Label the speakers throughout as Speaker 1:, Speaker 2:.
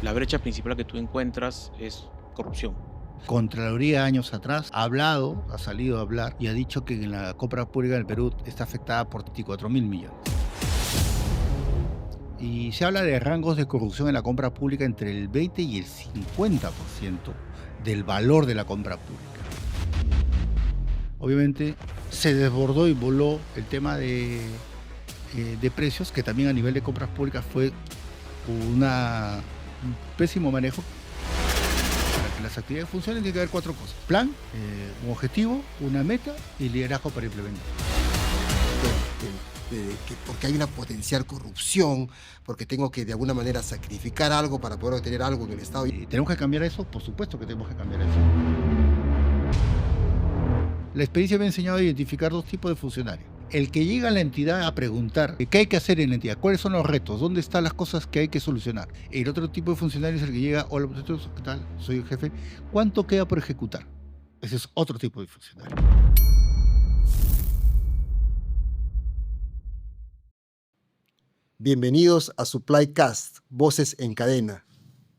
Speaker 1: la brecha principal que tú encuentras es corrupción.
Speaker 2: Contraloría años atrás ha salido a hablar y ha dicho que en la compra pública del Perú está afectada por 24.000 millones. Y se habla de rangos de corrupción en la compra pública entre el 20 y el 50% del valor de la compra pública. Obviamente se desbordó y voló el tema de precios, que también a nivel de compras públicas fue un pésimo manejo. Para que las actividades funcionen tiene que haber 4 cosas: plan, un objetivo, una meta y liderazgo para implementar.
Speaker 3: Porque hay una potencial corrupción, porque tengo que de alguna manera sacrificar algo para poder obtener algo en el Estado.
Speaker 2: ¿Tenemos que cambiar eso? Por supuesto que tenemos que cambiar eso. La experiencia me ha enseñado a identificar 2 tipos de funcionarios. El que llega a la entidad a preguntar qué hay que hacer en la entidad, cuáles son los retos, dónde están las cosas que hay que solucionar. El otro tipo de funcionario es el que llega: hola, ¿qué tal? Soy el jefe. ¿Cuánto queda por ejecutar? Ese es otro tipo de funcionario.
Speaker 3: Bienvenidos a Supplycast, Voces en Cadena,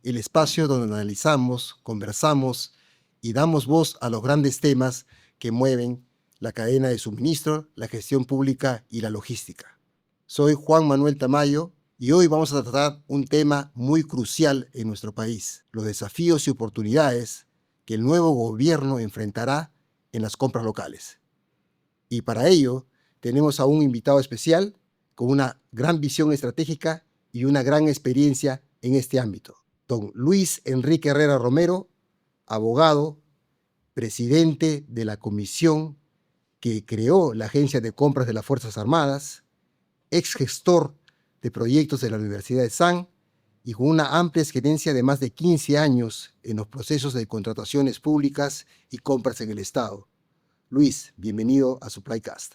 Speaker 3: el espacio donde analizamos, conversamos y damos voz a los grandes temas que mueven la cadena de suministro, la gestión pública y la logística. Soy Juan Manuel Tamayo y hoy vamos a tratar un tema muy crucial en nuestro país: los desafíos y oportunidades que el nuevo gobierno enfrentará en las compras locales. Y para ello tenemos a un invitado especial con una gran visión estratégica y una gran experiencia en este ámbito. Don Luis Enrique Herrera Romero, abogado, presidente de la comisión que creó la Agencia de Compras de las Fuerzas Armadas, ex gestor de proyectos de la Universidad de San y con una amplia experiencia de más de 15 años en los procesos de contrataciones públicas y compras en el Estado. Luis, bienvenido a Supplycast.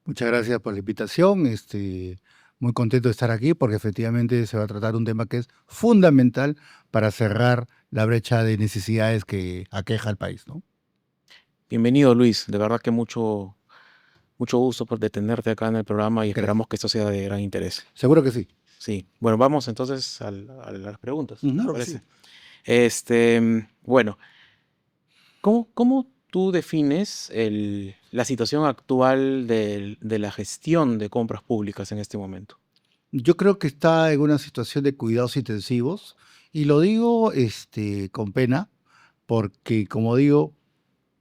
Speaker 2: Muchas gracias por la invitación. Muy contento de estar aquí porque efectivamente se va a tratar un tema que es fundamental para cerrar la brecha de necesidades que aqueja al país, ¿no?
Speaker 1: Bienvenido, Luis. De verdad que mucho gusto por tenerte acá en el programa y
Speaker 2: Gracias.
Speaker 1: esperamos que esto sea de gran interés.
Speaker 2: Seguro que sí.
Speaker 1: Sí. Bueno, vamos entonces a las preguntas. ¿Te
Speaker 3: Claro que
Speaker 1: parece?
Speaker 3: sí.
Speaker 1: Bueno, ¿cómo tú defines la situación actual de la gestión de compras públicas en este momento?
Speaker 2: Yo creo que está en una situación de cuidados intensivos y lo digo con pena porque, como digo,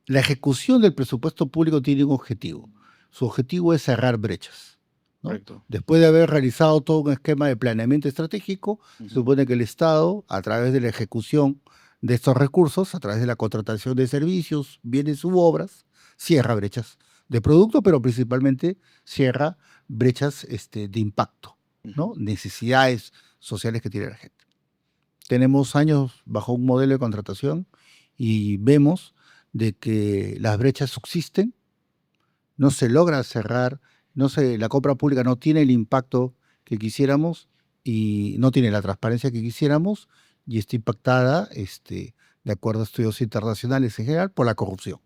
Speaker 2: la ejecución del presupuesto público tiene un objetivo. Su objetivo es cerrar brechas, ¿no?
Speaker 1: Correcto.
Speaker 2: Después de haber realizado todo un esquema de planeamiento estratégico, se supone que el Estado, a través de la ejecución de estos recursos, a través de la contratación de servicios, bienes u obras, cierra brechas de producto, pero principalmente cierra brechas de impacto, ¿no? Necesidades sociales que tiene la gente. Tenemos años bajo un modelo de contratación y vemos de que las brechas subsisten, no se logra cerrar, la compra pública no tiene el impacto que quisiéramos y no tiene la transparencia que quisiéramos y está impactada, de acuerdo a estudios internacionales en general, por la corrupción.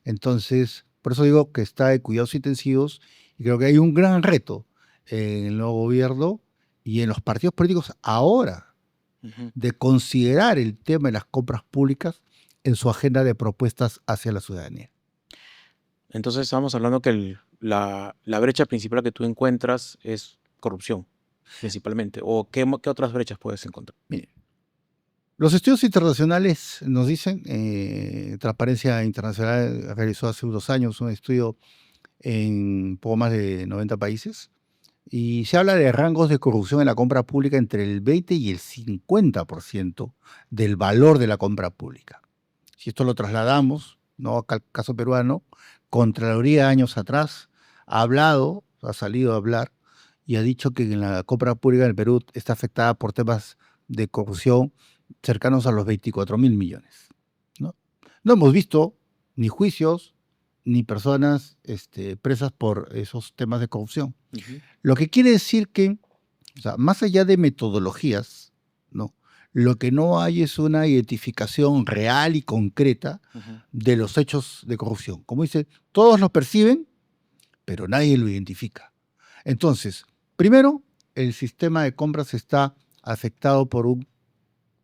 Speaker 2: Entonces, por eso digo que está de cuidados intensivos y creo que hay un gran reto en el nuevo gobierno y en los partidos políticos ahora de considerar el tema de las compras públicas en su agenda de propuestas hacia la ciudadanía.
Speaker 1: Entonces estamos hablando que la brecha principal que tú encuentras es corrupción, principalmente. ¿O qué otras brechas puedes encontrar?
Speaker 2: Mire, los estudios internacionales nos dicen, Transparencia Internacional realizó hace unos años un estudio en poco más de 90 países y se habla de rangos de corrupción en la compra pública entre el 20 y el 50% del valor de la compra pública. Si esto lo trasladamos, ¿no?, acá al caso peruano, Contraloría años atrás ha salido a hablar y ha dicho que en la compra pública del Perú está afectada por temas de corrupción cercanos a los 24.000 millones, ¿no? No hemos visto ni juicios ni personas presas por esos temas de corrupción. Lo que quiere decir que, o sea, más allá de metodologías, ¿no?, lo que no hay es una identificación real y concreta de los hechos de corrupción. Como dice, todos lo perciben, pero nadie lo identifica. Entonces, primero, el sistema de compras está afectado por un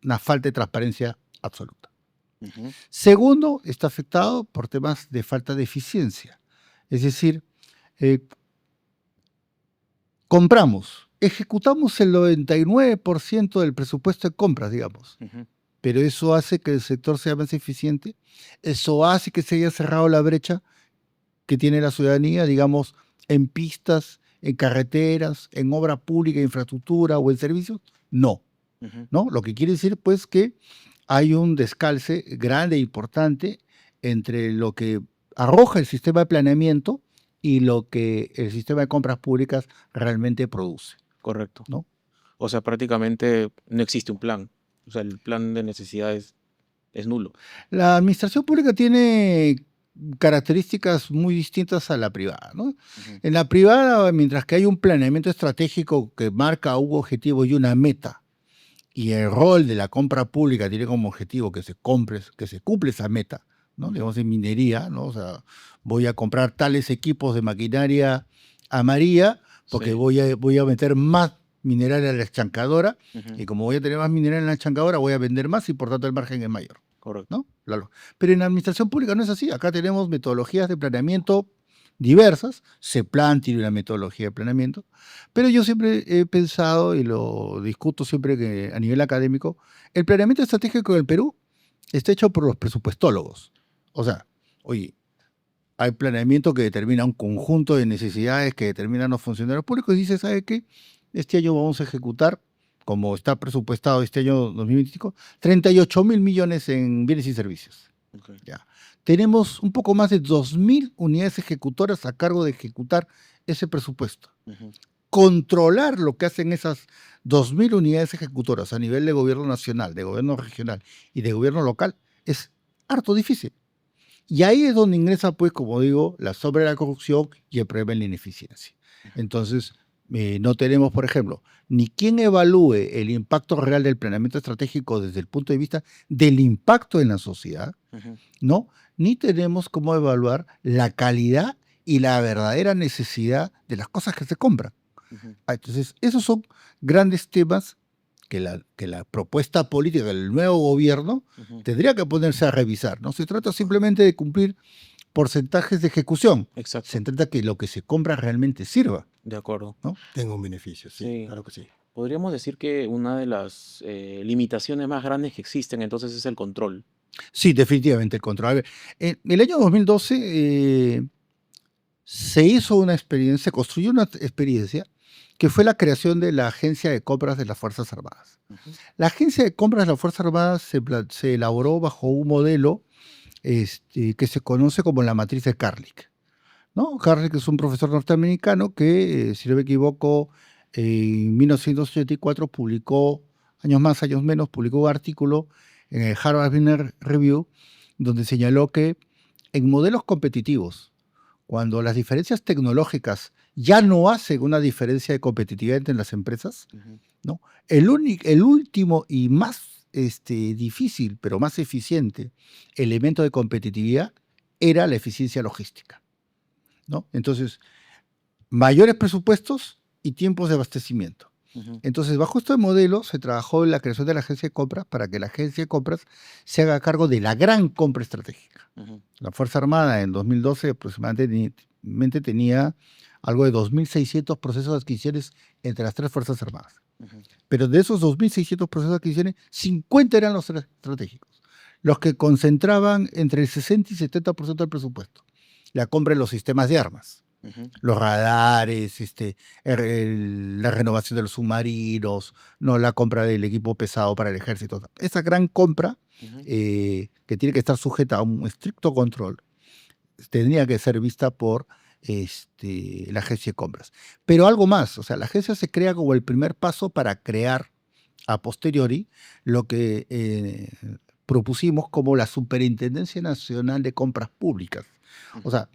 Speaker 2: una falta de transparencia absoluta.
Speaker 1: Ujú.
Speaker 2: Segundo, está afectado por temas de falta de eficiencia. Es decir, eh, compramos, ejecutamos el 99% del presupuesto de compras, digamos,
Speaker 1: Ujú.
Speaker 2: pero eso hace que el sector sea más eficiente, eso hace que se haya cerrado la brecha que tiene la ciudadanía, digamos, en pistas, en carreteras, en obra pública, infraestructura o en servicios. No,
Speaker 1: Ujú.
Speaker 2: ¿no? Lo que quiere decir, pues, que hay un descalce grande e importante entre lo que arroja el sistema de planeamiento y lo que el sistema de compras públicas realmente produce,
Speaker 1: Correcto.
Speaker 2: ¿no?
Speaker 1: O sea, prácticamente no existe un plan. O sea, el plan de necesidades es nulo.
Speaker 2: La administración pública tiene características muy distintas a la privada, ¿no?
Speaker 1: Ujú.
Speaker 2: En la privada, mientras que hay un planeamiento estratégico que marca un objetivo y una meta, y el rol de la compra pública tiene como objetivo que se cumple esa meta, ¿no?
Speaker 1: Ujú.
Speaker 2: Digamos en minería, ¿no? O sea, voy a comprar tales equipos de maquinaria amarilla porque
Speaker 1: Sí.
Speaker 2: voy a meter más mineral en la estancadora
Speaker 1: Ujú.
Speaker 2: y como voy a tener más mineral en la estancadora voy a vender más y por tanto el margen es mayor,
Speaker 1: Correcto.
Speaker 2: ¿no? Claro. Pero en la administración pública no es así. Acá tenemos metodologías de planeamiento diversas. CEPLAN tiene una metodología de planeamiento. Pero yo siempre he pensado, y lo discuto siempre que a nivel académico, el planeamiento estratégico del Perú está hecho por los presupuestólogos. O sea, oye, hay planeamiento que determina un conjunto de necesidades que determinan los funcionarios públicos y dice, ¿sabe qué? Este año vamos a ejecutar, como está presupuestado este año 2025, 38.000 millones en bienes y servicios.
Speaker 1: Ok.
Speaker 2: Ya. Tenemos un poco más de 2.000 unidades ejecutoras a cargo de ejecutar ese presupuesto.
Speaker 1: Ujú.
Speaker 2: Controlar lo que hacen esas 2.000 unidades ejecutoras a nivel de gobierno nacional, de gobierno regional y de gobierno local es harto difícil. Y ahí es donde ingresa, pues, como digo, la sombra de la corrupción y el problema de la ineficiencia. Entonces, no tenemos, por ejemplo, ni quien evalúe el impacto real del planeamiento estratégico desde el punto de vista del impacto en la sociedad,
Speaker 1: Ujú.
Speaker 2: ¿no? Ni tenemos cómo evaluar la calidad y la verdadera necesidad de las cosas que se compran.
Speaker 1: Ujú.
Speaker 2: Entonces, esos son grandes temas que la propuesta política del nuevo gobierno
Speaker 1: Ujú.
Speaker 2: tendría que ponerse a revisar. No se trata simplemente de cumplir porcentajes de ejecución,
Speaker 1: Exacto.
Speaker 2: se trata que lo que se compra realmente sirva,
Speaker 1: De acuerdo.
Speaker 2: ¿no?
Speaker 3: Tengo un beneficio, sí,
Speaker 1: Sí.
Speaker 3: claro que sí.
Speaker 1: Podríamos decir que una de las limitaciones más grandes que existen entonces es el control.
Speaker 2: Sí, definitivamente el control. A ver, en el año 2012 se hizo una experiencia, se construyó una experiencia que fue la creación de la Agencia de Compras de las Fuerzas Armadas.
Speaker 1: Ujú.
Speaker 2: La Agencia de Compras de las Fuerzas Armadas se elaboró bajo un modelo que se conoce como la matriz de Carlick, ¿no? Carlick es un profesor norteamericano que, si no me equivoco, en 1984 publicó, años más, años menos, publicó un artículo en el Harvard Business Review donde señaló que en modelos competitivos, cuando las diferencias tecnológicas ya no hacen una diferencia de competitividad entre las empresas,
Speaker 1: Ujú.
Speaker 2: ¿no? El último y más difícil, pero más eficiente elemento de competitividad era la eficiencia logística, ¿no? Entonces, mayores presupuestos y tiempos de abastecimiento.
Speaker 1: Ujú.
Speaker 2: Entonces, bajo este modelo se trabajó en la creación de la agencia de compras para que la agencia de compras se haga cargo de la gran compra estratégica.
Speaker 1: Ujú.
Speaker 2: La Fuerza Armada en 2012 aproximadamente tenía algo de 2.600 procesos de adquisiciones entre las tres Fuerzas Armadas.
Speaker 1: Ujú.
Speaker 2: Pero de esos 2.600 procesos de adquisiciones, 50 eran los estratégicos, los que concentraban entre el 60 y 70% del presupuesto. La compra de los sistemas de armas,
Speaker 1: Ujú.
Speaker 2: los radares, la renovación de los submarinos, no la compra del equipo pesado para el ejército. Esa gran compra,
Speaker 1: Ujú.
Speaker 2: que tiene que estar sujeta a un estricto control, tendría que ser vista por la agencia de compras. Pero algo más, o sea, la agencia se crea como el primer paso para crear a posteriori lo que propusimos como la Superintendencia Nacional de Compras Públicas. O sea,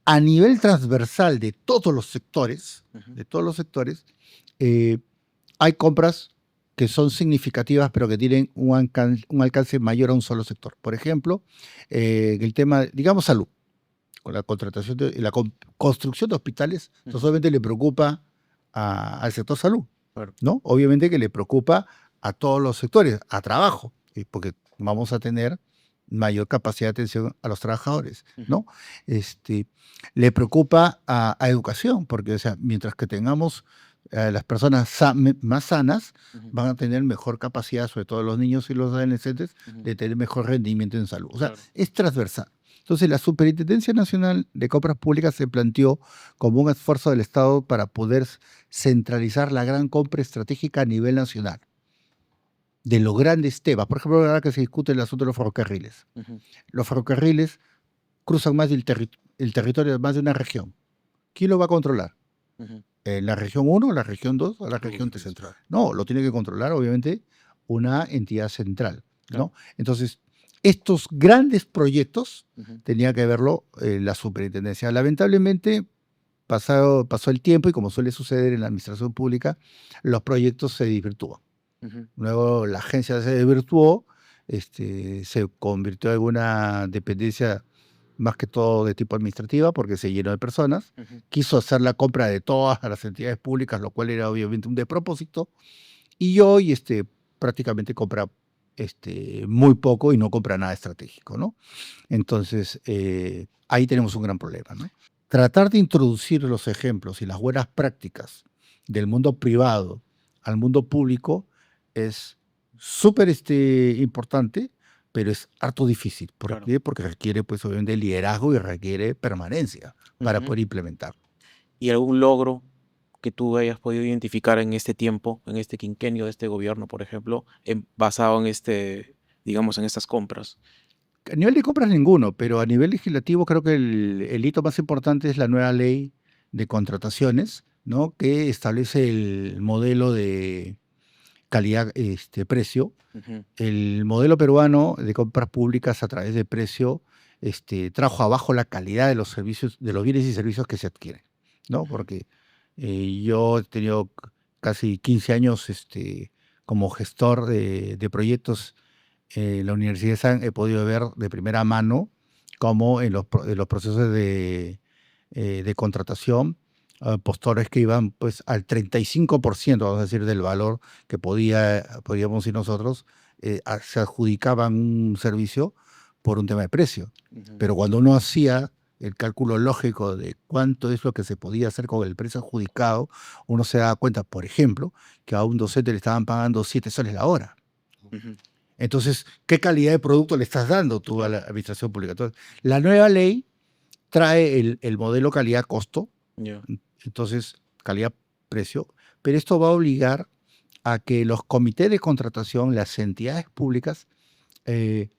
Speaker 2: a nivel transversal de todos los sectores,
Speaker 1: Ujú.
Speaker 2: eh, hay compras que son significativas, pero que tienen un alcance mayor a un solo sector. Por ejemplo, el tema, digamos, salud. Con la contratación y la construcción de hospitales, no
Speaker 1: Ujú.
Speaker 2: solamente le preocupa al sector salud,
Speaker 1: Claro.
Speaker 2: ¿no? Obviamente que le preocupa a todos los sectores, a trabajo, porque vamos a tener mayor capacidad de atención a los trabajadores, ¿no? Le preocupa a educación, porque, o sea, mientras que tengamos las personas más sanas, van a tener mejor capacidad, sobre todo los niños y los adolescentes, de tener mejor rendimiento en salud. O sea,
Speaker 1: Claro.
Speaker 2: es transversal. Entonces, la Superintendencia Nacional de Compras Públicas se planteó como un esfuerzo del Estado para poder centralizar la gran compra estratégica a nivel nacional de los grandes temas. Por ejemplo, ahora que se discute el asunto de los ferrocarriles. Los ferrocarriles cruzan más el territorio de más de una región. ¿Quién lo va a controlar? ¿La región 1, la región 2 o la región 3?
Speaker 3: Central.
Speaker 2: No, lo tiene que controlar, obviamente, una entidad central, ¿no?
Speaker 1: Claro.
Speaker 2: Entonces, estos grandes proyectos tenía que verlo la superintendencia. Lamentablemente, pasó el tiempo y como suele suceder en la administración pública, los proyectos se desvirtúan. Luego la agencia se desvirtuó, se convirtió en una dependencia más que todo de tipo administrativa porque se llenó de personas. Quiso hacer la compra de todas las entidades públicas, lo cual era obviamente un despropósito. Y hoy prácticamente compra muy poco y no compra nada estratégico, ¿no? Entonces, ahí tenemos un gran problema, ¿no? Tratar de introducir los ejemplos y las buenas prácticas del mundo privado al mundo público es súper importante, pero es harto difícil. ¿Por
Speaker 1: Claro.
Speaker 2: qué? Porque requiere, pues, obviamente, liderazgo y requiere permanencia para
Speaker 1: Ujú.
Speaker 2: poder implementar.
Speaker 1: ¿Y algún logro que tú hayas podido identificar en este tiempo, en este quinquenio de este gobierno, por ejemplo, basado en digamos, en estas compras?
Speaker 2: A nivel de compras ninguno, pero a nivel legislativo creo que el hito más importante es la nueva ley de contrataciones, ¿no? Que establece el modelo de calidad, precio.
Speaker 1: Ujú.
Speaker 2: El modelo peruano de compras públicas a través de precio trajo abajo la calidad de los servicios, de los bienes y servicios que se adquieren, ¿no? Porque yo he tenido casi 15 años como gestor de proyectos en la Universidad de San, he podido ver de primera mano cómo en los procesos de contratación, postores que iban pues al 35%, vamos a decir, del valor que podíamos ir nosotros, se adjudicaban un servicio por un tema de precio.
Speaker 1: Ujú.
Speaker 2: Pero cuando uno hacía el cálculo lógico de cuánto es lo que se podía hacer con el precio adjudicado, uno se daba cuenta, por ejemplo, que a un docente le estaban pagando 7 soles la hora.
Speaker 1: Ujú.
Speaker 2: Entonces, ¿qué calidad de producto le estás dando tú a la
Speaker 1: Claro.
Speaker 2: administración pública? Entonces, la nueva ley trae el modelo calidad-costo,
Speaker 1: Ya.
Speaker 2: entonces calidad-precio, pero esto va a obligar a que los comités de contratación, las entidades públicas, eh,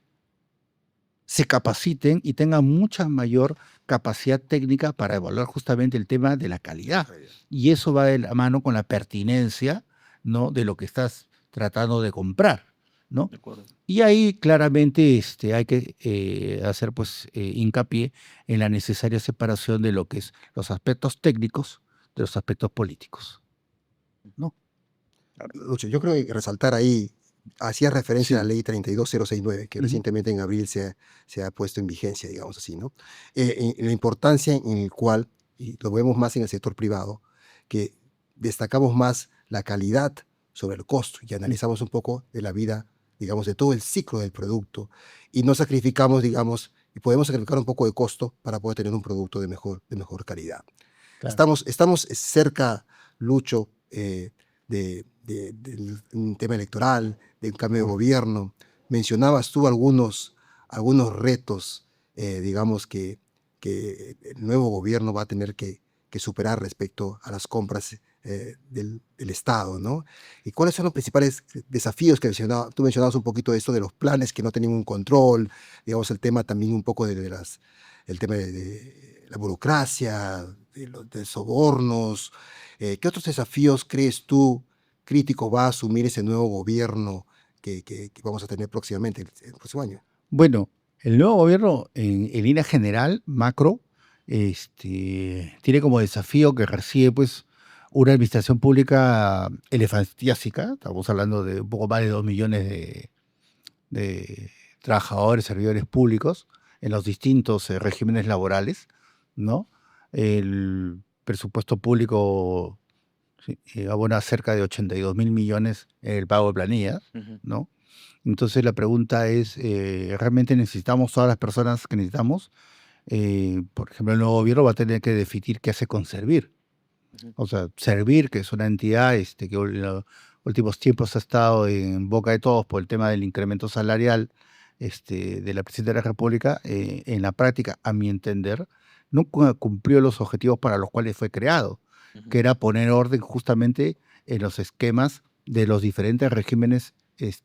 Speaker 2: se capaciten y tengan mucha mayor capacidad técnica para evaluar justamente el tema de la calidad. Y eso va de la mano con la pertinencia, ¿no? De lo que estás tratando de comprar, ¿no?
Speaker 1: De acuerdo.
Speaker 2: Y ahí claramente hay que hacer pues hincapié en la necesaria separación de lo que es los aspectos técnicos de los aspectos políticos, ¿no?
Speaker 3: Lucho, yo creo que resaltar ahí, hacía referencia a
Speaker 2: Sí.
Speaker 3: la ley 32069, que
Speaker 2: Ujú.
Speaker 3: recientemente en abril se ha puesto en vigencia, digamos así, ¿no? En la importancia en el cual, y lo vemos más en el sector privado, que destacamos más la calidad sobre el costo y analizamos un poco de la vida, digamos, de todo el ciclo del producto y no sacrificamos, digamos, y podemos sacrificar un poco de costo para poder tener un producto de mejor calidad.
Speaker 2: Claro.
Speaker 3: Estamos cerca, Lucho, del un tema electoral, de un cambio de gobierno. Mencionabas tú algunos retos, digamos, que el nuevo gobierno va a tener que superar respecto a las compras del Estado, ¿no? ¿Y cuáles son los principales desafíos que tú mencionabas un poquito de esto de los planes que no tenían un control, digamos, el tema también un poco el tema de la burocracia, de sobornos? ¿Qué otros desafíos crees tú críticos va a asumir ese nuevo gobierno que vamos a tener próximamente, el próximo año?
Speaker 2: Bueno, el nuevo gobierno, en línea general, macro, tiene como desafío que recibe pues una administración pública elefantiásica. Estamos hablando de un poco más de 2 millones de trabajadores, servidores públicos en los distintos regímenes laborales, ¿no? El presupuesto público ¿sí? Abona cerca de 82.000 millones el pago de planillas,
Speaker 1: Ujú.
Speaker 2: ¿no? Entonces la pregunta es, ¿realmente necesitamos todas las personas que necesitamos? Por ejemplo, el nuevo gobierno va a tener que definir qué hace con Servir.
Speaker 1: Ujú.
Speaker 2: O sea, Servir, que es una entidad que en los últimos tiempos ha estado en boca de todos por el tema del incremento salarial de la Presidenta de la República, en la práctica, a mi entender, no cumplió los objetivos para los cuales fue creado,
Speaker 1: Ujú.
Speaker 2: que era poner orden justamente en los esquemas de los diferentes regímenes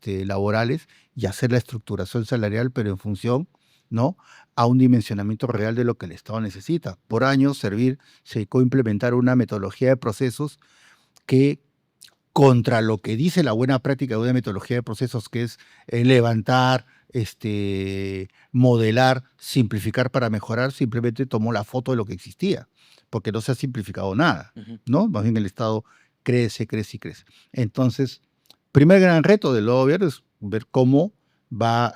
Speaker 2: laborales y hacer la estructuración salarial, pero en función, ¿no?, a un dimensionamiento real de lo que el Estado necesita. Por años, Servir se dedicó a implementar una metodología de procesos que, contra lo que dice la buena práctica de una metodología de procesos, que es levantar, modelar, simplificar para mejorar, simplemente tomó la foto de lo que existía, porque no se ha simplificado nada,
Speaker 1: Ujú.
Speaker 2: ¿no? Más bien el Estado crece, crece y crece. Entonces, primer gran reto del nuevo gobierno es ver cómo va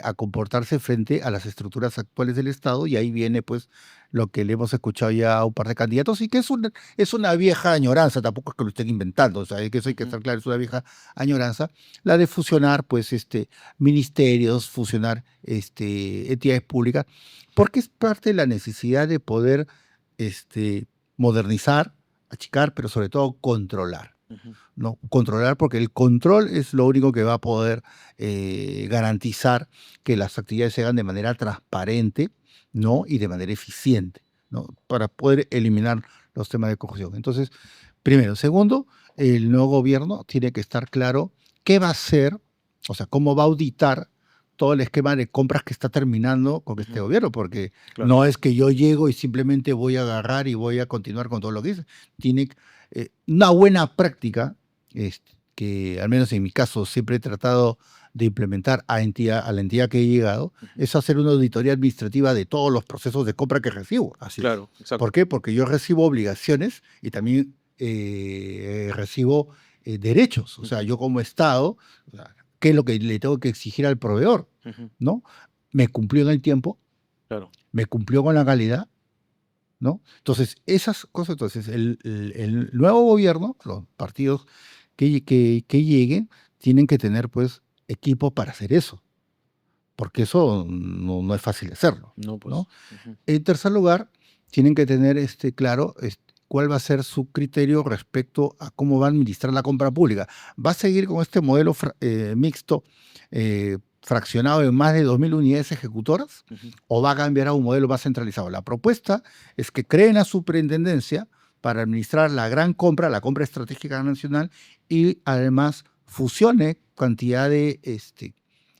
Speaker 2: a comportarse frente a las estructuras actuales del Estado, y ahí viene pues lo que le hemos escuchado ya a un par de candidatos y que es una vieja añoranza, tampoco es que lo estén inventando, o sea, es que eso hay que
Speaker 1: Ujú.
Speaker 2: estar claro, es una vieja añoranza, la de fusionar pues ministerios, fusionar entidades públicas, porque es parte de la necesidad de poder modernizar, achicar, pero sobre todo controlar.
Speaker 1: Ujú.
Speaker 2: ¿No? Controlar, porque el control es lo único que va a poder garantizar que las actividades se hagan de manera transparente, ¿no?, y de manera eficiente, ¿no?, para poder eliminar los temas de corrupción. Entonces, primero. Segundo, el nuevo gobierno tiene que estar claro qué va a hacer, o sea, cómo va a auditar todo el esquema de compras que está terminando con este
Speaker 1: Ujú.
Speaker 2: gobierno, porque
Speaker 1: Claro.
Speaker 2: no es que yo llego y simplemente voy a agarrar y voy a continuar con todo lo que dice. Tiene una buena práctica, que al menos en mi caso siempre he tratado de implementar a la entidad que he llegado,
Speaker 1: Ujú.
Speaker 2: es hacer una auditoría administrativa de todos los procesos de compra que recibo.
Speaker 3: Así es.
Speaker 1: Claro, exacto.
Speaker 2: ¿Por qué? Porque yo recibo obligaciones y también recibo derechos. O sea,
Speaker 1: Ujú.
Speaker 2: yo como Estado, o sea, ¿qué es lo que le tengo que exigir al proveedor?
Speaker 1: Ujú.
Speaker 2: ¿No? ¿Me cumplió en el tiempo?
Speaker 1: Claro.
Speaker 2: ¿Me cumplió con la calidad? ¿No? Entonces, esas cosas, entonces, el nuevo gobierno, los partidos que lleguen, tienen que tener, pues, equipo para hacer eso, porque eso no es fácil hacerlo,
Speaker 1: No,
Speaker 2: ¿no?
Speaker 1: pues. Ujú.
Speaker 2: En tercer lugar, tienen que tener claro cuál va a ser su criterio respecto a cómo va a administrar la compra pública. ¿Va a seguir con este modelo mixto, fraccionado en más de 2.000 unidades ejecutoras,
Speaker 1: Ujú.
Speaker 2: o va a cambiar a un modelo más centralizado? La propuesta es que creen la superintendencia para administrar la gran compra, la compra estratégica nacional, y además fusione cantidad de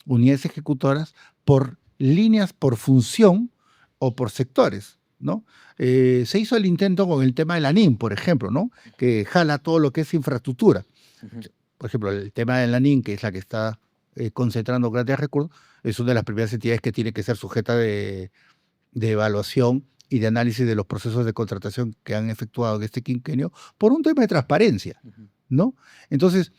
Speaker 2: unidades ejecutoras por líneas, por función o por sectores, ¿no? Se hizo el intento con el tema de la NIM, por ejemplo, ¿no?, que jala todo lo que es infraestructura.
Speaker 1: Ujú.
Speaker 2: Por ejemplo, el tema de la NIM, que es la que está concentrando grandes recursos, es una de las primeras entidades que tiene que ser sujeta de evaluación y de análisis de los procesos de contratación que han efectuado en este quinquenio por un tema de transparencia,
Speaker 1: Ujú.
Speaker 2: ¿no? Entonces,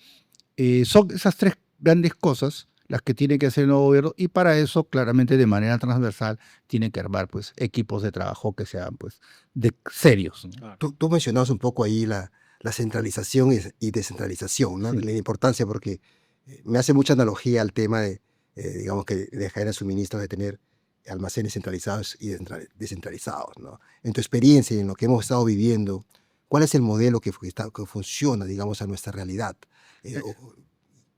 Speaker 2: son esas tres grandes cosas las que tiene que hacer el nuevo gobierno, y para eso, claramente, de manera transversal, tiene que armar pues equipos de trabajo que sean pues serios, ¿no?
Speaker 1: Claro.
Speaker 3: Tú mencionabas un poco ahí la centralización y descentralización, ¿no?
Speaker 2: Sí.
Speaker 3: La importancia, porque me hace mucha analogía al tema de, digamos, que de cadena de suministro, de tener almacenes centralizados y descentralizados, ¿no? En tu experiencia y en lo que hemos estado viviendo, ¿cuál es el modelo que funciona, digamos, a nuestra realidad? Eh,
Speaker 2: Eh,
Speaker 3: o-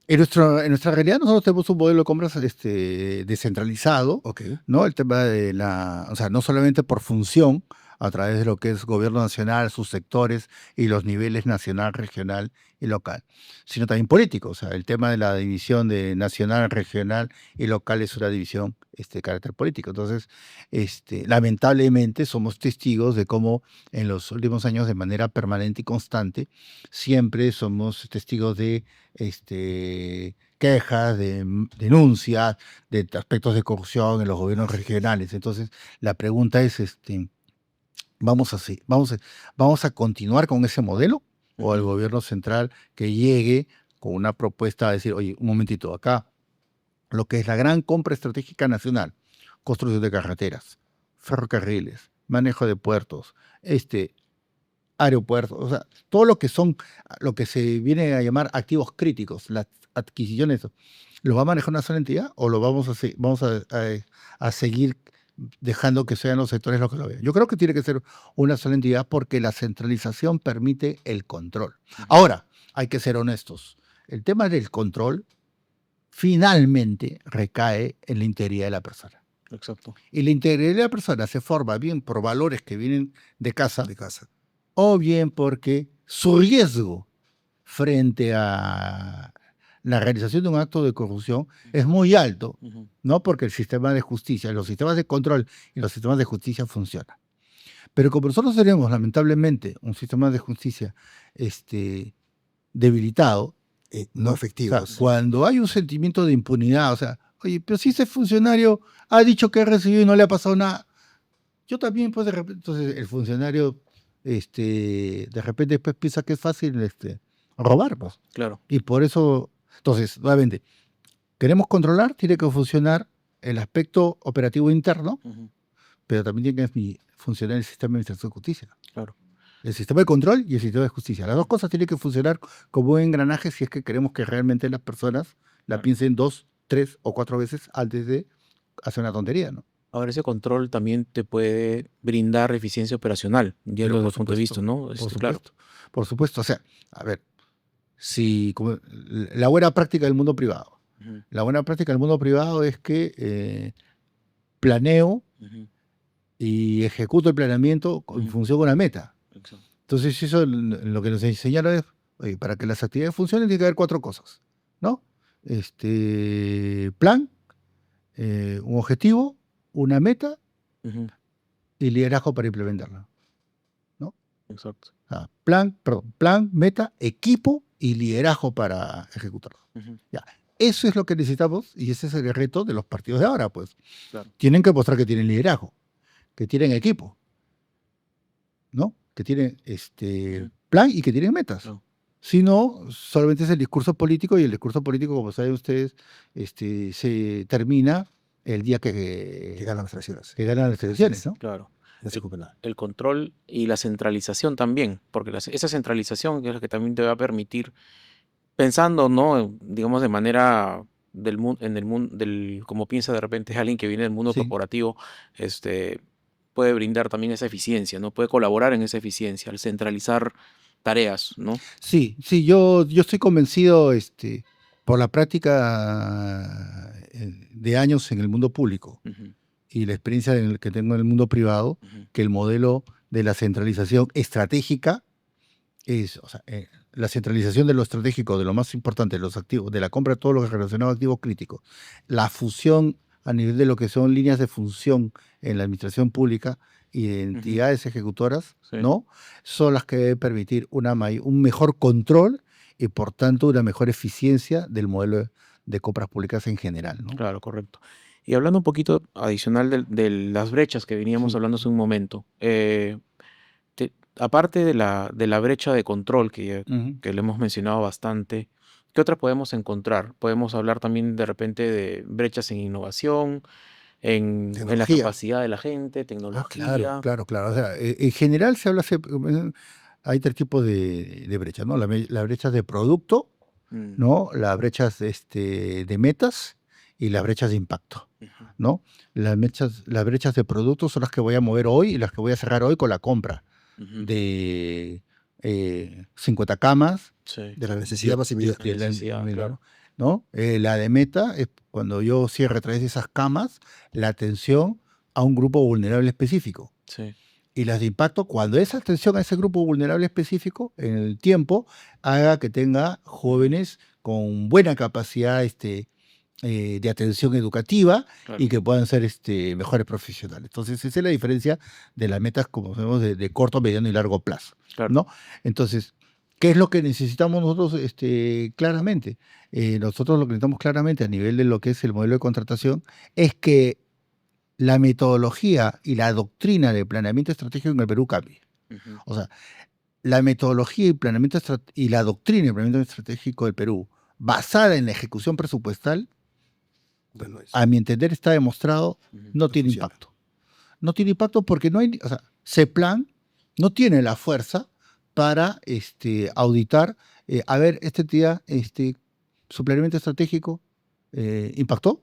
Speaker 2: en nuestra realidad, nosotros tenemos un modelo de compras descentralizado,
Speaker 3: ok,
Speaker 2: ¿no? El tema o sea, no solamente por función, a través de lo que es gobierno nacional, sus sectores y los niveles nacional, regional y local, sino también político. O sea, el tema de la división de nacional, regional y local es una división de carácter político. Entonces, lamentablemente somos testigos de cómo en los últimos años, de manera permanente y constante, siempre somos testigos de quejas, de denuncias, de aspectos de corrupción en los gobiernos
Speaker 3: así es.
Speaker 2: regionales. Entonces, la pregunta es, ¿vamos a continuar con ese modelo? ¿O el
Speaker 1: Ujú.
Speaker 2: gobierno central que llegue con una propuesta a decir, oye, un momentito, acá, lo que es la gran compra estratégica nacional, construcción de carreteras, ferrocarriles, manejo de puertos, aeropuertos, o sea, todo lo que son, lo que se viene a llamar activos críticos, las adquisiciones, ¿lo va a manejar una sola entidad o lo vamos a seguir dejando que sean los sectores los que lo vean? Yo creo que tiene que ser una sola entidad porque la centralización permite el control. Ahora, hay que ser honestos. El tema del control finalmente recae en la integridad de la persona.
Speaker 1: Exacto.
Speaker 2: Y la integridad de la persona se forma bien por valores que vienen de casa
Speaker 3: de casa.
Speaker 2: o bien porque su riesgo frente a la realización de un acto de corrupción es muy alto,
Speaker 1: Ujú.
Speaker 2: ¿no? Porque el sistema de justicia, los sistemas de control y los sistemas de justicia funcionan. Pero como nosotros tenemos, lamentablemente, un sistema de justicia debilitado,
Speaker 3: No
Speaker 2: O sea,
Speaker 3: efectivos.
Speaker 2: cuando hay un sentimiento de impunidad, o sea, oye, pero si ese funcionario ha dicho que ha recibido y no le ha pasado nada, yo también, pues de repente, entonces el funcionario, de repente después piensa que es fácil, robar, pues.
Speaker 1: Claro.
Speaker 2: Y por eso, entonces, nuevamente, queremos controlar, tiene que funcionar el aspecto operativo interno,
Speaker 1: Ujú.
Speaker 2: pero también tiene que funcionar el sistema de administración de justicia.
Speaker 1: Claro.
Speaker 2: El sistema de control y el sistema de justicia. Las dos cosas tienen que funcionar como un engranaje si es que queremos que realmente las personas la
Speaker 1: Claro.
Speaker 2: piensen 2, 3 o 4 veces antes de hacer una tontería, ¿no?
Speaker 1: Ahora, ese control también te puede brindar eficiencia operacional,
Speaker 2: Pero
Speaker 1: yendo desde
Speaker 2: por
Speaker 1: el punto de vista,
Speaker 2: supuesto,
Speaker 1: ¿no?
Speaker 2: por
Speaker 1: Claro.
Speaker 2: supuesto, por supuesto. O sea, a ver, si la buena práctica del mundo privado.
Speaker 1: Ujú.
Speaker 2: La buena práctica del mundo privado es que planeo
Speaker 1: Ujú.
Speaker 2: y ejecuto el planeamiento en
Speaker 1: Ujú.
Speaker 2: función de una meta.
Speaker 1: Exacto.
Speaker 2: Entonces, eso lo que nos enseñaron es, oye, para que las actividades funcionen tiene que haber 4 cosas, ¿no? Plan, un objetivo, una meta
Speaker 1: Ujú.
Speaker 2: y liderazgo para implementarla, ¿no?
Speaker 1: Exacto.
Speaker 2: Plan, meta, equipo y liderazgo para ejecutarlo.
Speaker 1: Ujú.
Speaker 2: Ya. Eso es lo que necesitamos y ese es el reto de los partidos de ahora, pues.
Speaker 1: Claro.
Speaker 2: Tienen que mostrar que tienen liderazgo, que tienen equipo, ¿no? Que tienen
Speaker 1: Ujú.
Speaker 2: plan y que tienen metas.
Speaker 1: Claro.
Speaker 2: Si no, solamente es el discurso político y el discurso político, como saben ustedes, se termina el día
Speaker 3: Que ganan las elecciones.
Speaker 2: que ganan las elecciones, ¿no?
Speaker 1: Claro.
Speaker 3: No se cumple nada.
Speaker 1: El control y la centralización también, porque esa centralización que es la que también te va a permitir, pensando, ¿no? Digamos de manera del mundo, en el mundo, como piensa de repente alguien que viene del mundo
Speaker 2: Sí.
Speaker 1: corporativo, puede brindar también esa eficiencia, ¿no? Puede colaborar en esa eficiencia al centralizar tareas, ¿no?
Speaker 2: Sí, yo estoy convencido por la práctica de años en el mundo público
Speaker 1: Ujú.
Speaker 2: y la experiencia que tengo en el mundo privado,
Speaker 1: Ujú.
Speaker 2: que el modelo de la centralización estratégica es, o sea, la centralización de lo estratégico, de lo más importante, de los activos, de la compra de todo lo que es relacionado a activos críticos, la fusión a nivel de lo que son líneas de función en la administración pública y de entidades ejecutoras,
Speaker 1: Sí.
Speaker 2: ¿no? Son las que deben permitir un mejor control y, por tanto, una mejor eficiencia del modelo de compras públicas en general, ¿no?
Speaker 1: Claro, correcto. Y hablando un poquito adicional de las brechas que veníamos
Speaker 2: Sí.
Speaker 1: hablando hace un momento, aparte de la brecha de control
Speaker 2: Ujú.
Speaker 1: que le hemos mencionado bastante, ¿qué otras podemos encontrar? Podemos hablar también de repente de brechas en innovación, en la
Speaker 3: Tecnología.
Speaker 1: capacidad de la gente,
Speaker 2: Ah,
Speaker 1: tecnología.
Speaker 2: claro. O sea, en general hay 3 tipos de brechas, ¿no? La brecha de producto,
Speaker 1: Mm,
Speaker 2: ¿no? Las brechas de metas y las brechas de impacto,
Speaker 1: ujú,
Speaker 2: ¿no? Las brechas de producto son las que voy a mover hoy y las que voy a cerrar hoy con la compra
Speaker 1: ujú,
Speaker 2: de 50 camas,
Speaker 1: sí,
Speaker 3: De la necesidad más
Speaker 2: de
Speaker 3: inmediata.
Speaker 2: la
Speaker 1: necesidad, claro.
Speaker 2: ¿no? La de meta es cuando yo cierre a través de esas camas la atención a un grupo vulnerable específico.
Speaker 1: Sí,
Speaker 2: Y las de impacto, cuando esa atención a ese grupo vulnerable específico, en el tiempo, haga que tenga jóvenes con buena capacidad de atención educativa
Speaker 1: claro.
Speaker 2: y que puedan ser mejores profesionales. Entonces, esa es la diferencia de las metas, como sabemos, de corto, mediano y largo plazo,
Speaker 1: Claro.
Speaker 2: ¿no? Entonces, ¿qué es lo que necesitamos nosotros claramente? Nosotros lo que necesitamos claramente a nivel de lo que es el modelo de contratación es que la metodología y la doctrina de planeamiento estratégico en el Perú cambie.
Speaker 1: Ujú,
Speaker 2: O sea, la metodología y la doctrina de planeamiento estratégico del Perú, basada en la ejecución presupuestal,
Speaker 3: Bueno, eso.
Speaker 2: a mi entender está demostrado,
Speaker 1: ujú,
Speaker 2: no
Speaker 3: No
Speaker 2: tiene
Speaker 3: funciona.
Speaker 2: impacto. No tiene impacto porque no hay, o sea, CEPLAN no tiene la fuerza para auditar, a ver, esta entidad, su planeamiento estratégico, ¿impactó?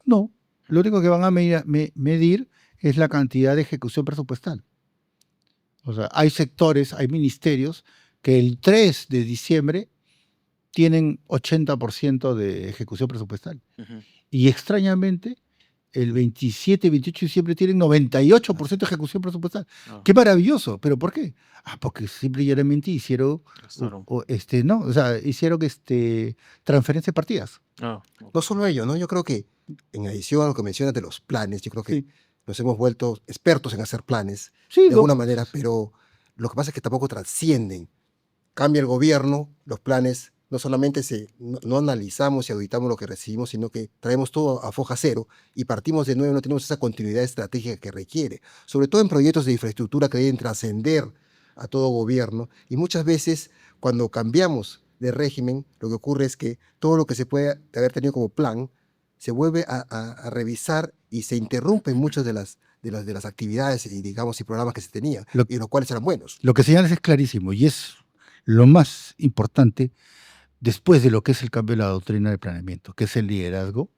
Speaker 2: No. Lo único que van a medir es la cantidad de ejecución presupuestal. O sea, hay sectores, hay ministerios que el 3 de diciembre tienen 80% de ejecución presupuestal.
Speaker 1: Ujú.
Speaker 2: Y extrañamente, el 27 y 28 de diciembre tienen 98% de ejecución presupuestal.
Speaker 1: Ah,
Speaker 2: ¡Qué maravilloso! ¿Pero por qué? porque simple y llanamente hicieron,
Speaker 1: gastaron.
Speaker 2: hicieron transferencia de partidas.
Speaker 1: Ah, ok.
Speaker 3: No solo ello, ¿no? Yo creo que en adición a lo que mencionas de los planes, yo creo que
Speaker 2: Sí,
Speaker 3: nos hemos vuelto expertos en hacer planes,
Speaker 2: sí,
Speaker 3: de alguna manera, pero lo que pasa es que tampoco trascienden. Cambia el gobierno, los planes, no solamente no analizamos y auditamos lo que recibimos, sino que traemos todo a foja cero y partimos de nuevo, no tenemos esa continuidad estratégica que requiere, sobre todo en proyectos de infraestructura que deben trascender a todo gobierno. Y muchas veces, cuando cambiamos de régimen, lo que ocurre es que todo lo que se puede haber tenido como plan se vuelve a revisar y se interrumpen muchas de las actividades y, digamos, y programas que se tenían,
Speaker 2: Lo,
Speaker 3: y los cuales eran buenos.
Speaker 2: lo que señalas es clarísimo y es lo más importante después de lo que es el cambio de la doctrina de planeamiento, que es el liderazgo,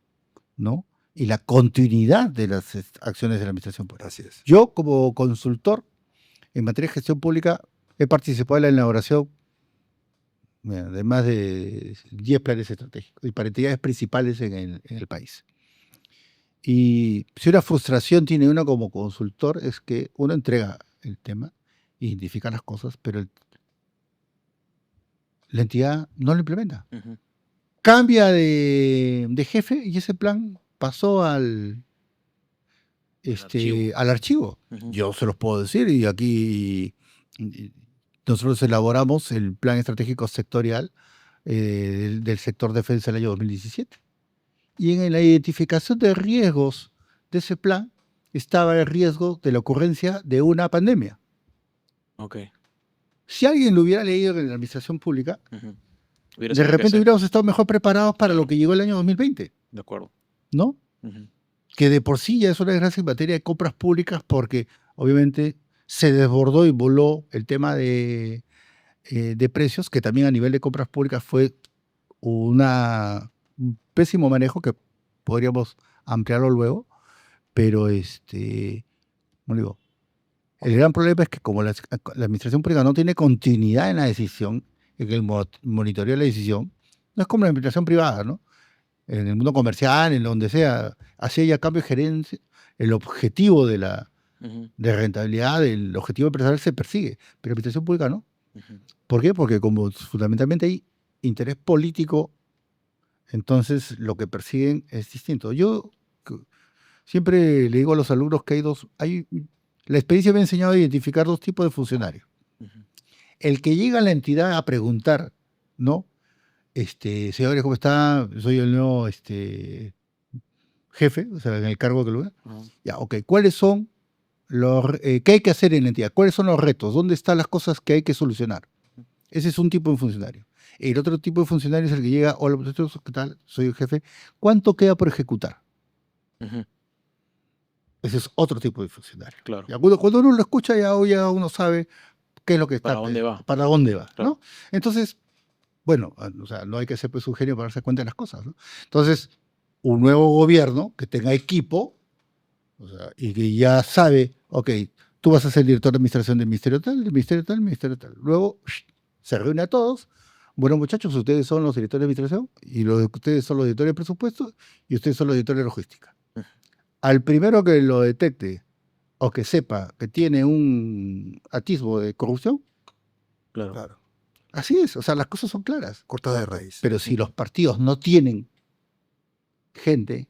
Speaker 2: ¿no? Y la continuidad de las acciones de la administración pública.
Speaker 3: Así es.
Speaker 2: Yo, como consultor en materia de gestión pública, he participado en la elaboración de más de 10 planes estratégicos y para entidades principales en el país. Y si una frustración tiene uno como consultor es que uno entrega el tema, identifica las cosas, pero la entidad no lo implementa.
Speaker 1: Ujú.
Speaker 2: Cambia de jefe y ese plan pasó
Speaker 1: Al archivo.
Speaker 2: al archivo.
Speaker 1: Ujú.
Speaker 2: Yo se los puedo decir y aquí nosotros elaboramos el plan estratégico sectorial del sector defensa del año 2017. Y en la identificación de riesgos de ese plan estaba el riesgo de la ocurrencia de una pandemia.
Speaker 1: Ok.
Speaker 2: Si alguien lo hubiera leído en la administración pública,
Speaker 1: Ujú. Hubiera
Speaker 2: de
Speaker 1: sabido qué
Speaker 2: repente
Speaker 1: hacer.
Speaker 2: hubiéramos estado mejor preparados para
Speaker 1: Claro.
Speaker 2: lo que llegó el año 2020,
Speaker 1: De acuerdo.
Speaker 2: ¿no?
Speaker 1: Ujú.
Speaker 2: Que de por sí ya es una desgracia en materia de compras públicas porque obviamente se desbordó y voló el tema de precios, que también a nivel de compras públicas fue un pésimo manejo que podríamos ampliarlo luego, pero como digo, el gran problema es que como la administración pública no tiene continuidad en la decisión, en el monitoreo de la decisión, no es como la administración privada, ¿no? En el mundo comercial, en donde sea, así haya cambio de gerencia, el objetivo
Speaker 1: Ujú.
Speaker 2: de rentabilidad, el objetivo empresarial se persigue, pero la administración pública no.
Speaker 1: Ujú.
Speaker 2: ¿Por qué? Porque como fundamentalmente hay interés político, entonces lo que persiguen es distinto. Yo siempre le digo a los alumnos que la experiencia me ha enseñado a identificar dos tipos de funcionarios.
Speaker 1: Ujú.
Speaker 2: El que llega a la entidad a preguntar, ¿no? Señores, ¿cómo está? Soy el nuevo jefe, o sea, en el cargo que lo vea.
Speaker 1: Ajá.
Speaker 2: Ya, ok. ¿Cuáles son qué hay que hacer en la entidad? ¿Cuáles son los retos? ¿Dónde están las cosas que hay que solucionar? Ese es un tipo de funcionario. El otro tipo de funcionario es el que llega, hola, muchachos, ¿qué tal? Soy el jefe. ¿Cuánto queda por ejecutar?
Speaker 1: Ujú.
Speaker 2: Ese es otro tipo de funcionario.
Speaker 1: Claro.
Speaker 2: Ya, cuando uno lo escucha, ya uno sabe qué es lo que está,
Speaker 1: ¿Para dónde va?
Speaker 2: para dónde va,
Speaker 1: Claro.
Speaker 2: ¿no? Entonces, bueno, o sea, no hay que ser pues un genio para darse cuenta de las cosas, ¿no? Entonces, un nuevo gobierno que tenga equipo, o sea, y que ya sabe, ok, tú vas a ser director de administración del ministerio tal, del ministerio tal, del ministerio tal. Luego se reúne a todos. Bueno, muchachos, ustedes son los directores de administración y ustedes son los directores de presupuesto y ustedes son los directores de logística.
Speaker 1: Ujú.
Speaker 2: Al primero que lo detecte o que sepa que tiene un atisbo de corrupción,
Speaker 1: Claro.
Speaker 3: Claro,
Speaker 2: así es, o sea, las cosas son claras.
Speaker 3: cortada de raíz.
Speaker 2: Pero si los partidos no tienen gente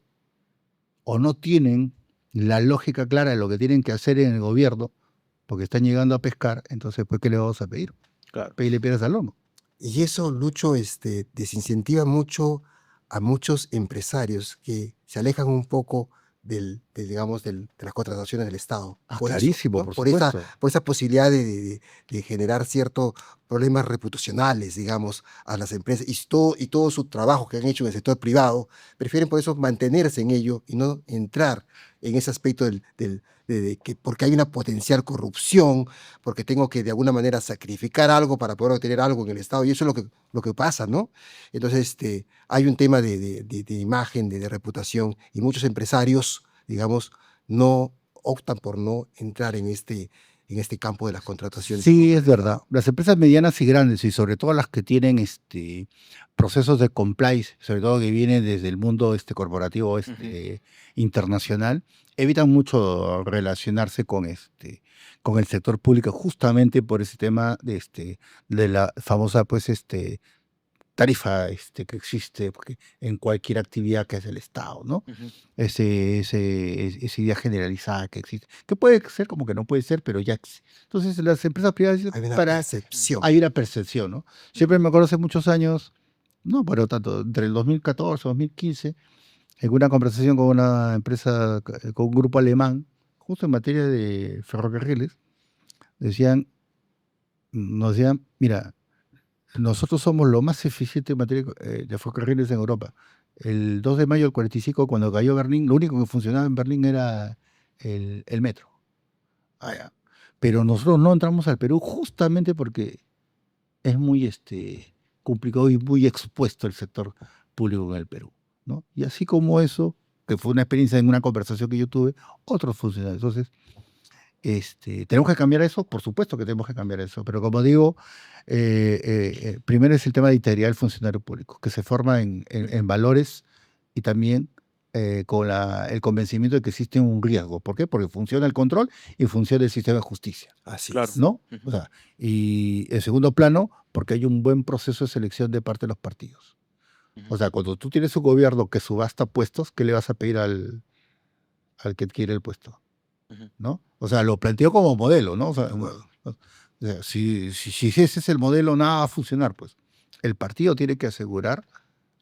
Speaker 2: o no tienen la lógica clara de lo que tienen que hacer en el gobierno, porque están llegando a pescar, entonces, pues, ¿qué le vamos a pedir?
Speaker 1: Claro.
Speaker 2: Pedirle piedras al lomo.
Speaker 3: Y eso, Lucho, desincentiva mucho a muchos empresarios que se alejan un poco del digamos, de las contrataciones del Estado. Por eso,
Speaker 2: Clarísimo,
Speaker 3: ¿no?
Speaker 2: por
Speaker 3: Por esa,
Speaker 2: supuesto.
Speaker 3: por esa posibilidad de generar ciertos problemas reputacionales, digamos, a las empresas y todo su trabajo que han hecho en el sector privado, prefieren por eso mantenerse en ello y no entrar en ese aspecto de que porque hay una potencial corrupción, porque tengo que de alguna manera sacrificar algo para poder obtener algo en el Estado, y eso es lo que pasa, ¿no? Entonces, hay un tema de imagen, de reputación, y muchos empresarios, digamos, no optan por no entrar en este campo de las contrataciones
Speaker 2: Sí, es verdad.
Speaker 3: públicas.
Speaker 2: Las empresas medianas y grandes, y sobre todo las que tienen procesos de compliance, sobre todo que vienen desde el mundo corporativo internacional, evitan mucho relacionarse con el sector público justamente por ese tema de la famosa tarifa que existe en cualquier actividad que es el Estado, ¿no?
Speaker 1: Ujú.
Speaker 2: Esa idea generalizada que existe, que puede ser como que no puede ser, pero ya existe. Entonces las empresas privadas dicen,
Speaker 3: Hay una
Speaker 2: para,
Speaker 3: percepción.
Speaker 2: hay una percepción, ¿no? Siempre me acuerdo hace muchos años, no, bueno, tanto, entre el 2014 y 2015, en una conversación con una empresa, con un grupo alemán, justo en materia de ferrocarriles, nos decían, mira, nosotros somos lo más eficiente en materia de ferrocarriles en Europa. El 2 de mayo del 45, cuando cayó Berlín, lo único que funcionaba en Berlín era el metro. Ya. Pero nosotros no entramos al Perú justamente porque es muy complicado y muy expuesto el sector público en el Perú, ¿no? Y así como eso, que fue una experiencia en una conversación que yo tuve, otros funcionarios. Entonces, ¿tenemos que cambiar eso? Por supuesto que tenemos que cambiar eso, pero como digo, primero es el tema de integridad del funcionario público, que se forma en valores y también con el convencimiento de que existe un riesgo. ¿Por qué? Porque funciona el control y funciona el sistema de justicia,
Speaker 3: Así
Speaker 1: Claro.
Speaker 3: es.
Speaker 2: ¿no?
Speaker 1: Ujú.
Speaker 2: O sea, y en segundo plano, porque hay un buen proceso de selección de parte de los partidos.
Speaker 1: Ujú.
Speaker 2: O sea, cuando tú tienes un gobierno que subasta puestos, ¿qué le vas a pedir al que quiere el puesto?
Speaker 1: Ujú.
Speaker 2: ¿No? O sea, lo planteo como modelo, ¿no?
Speaker 3: De acuerdo.
Speaker 2: O sea, si ese es el modelo, nada va a funcionar, pues. El partido tiene que asegurar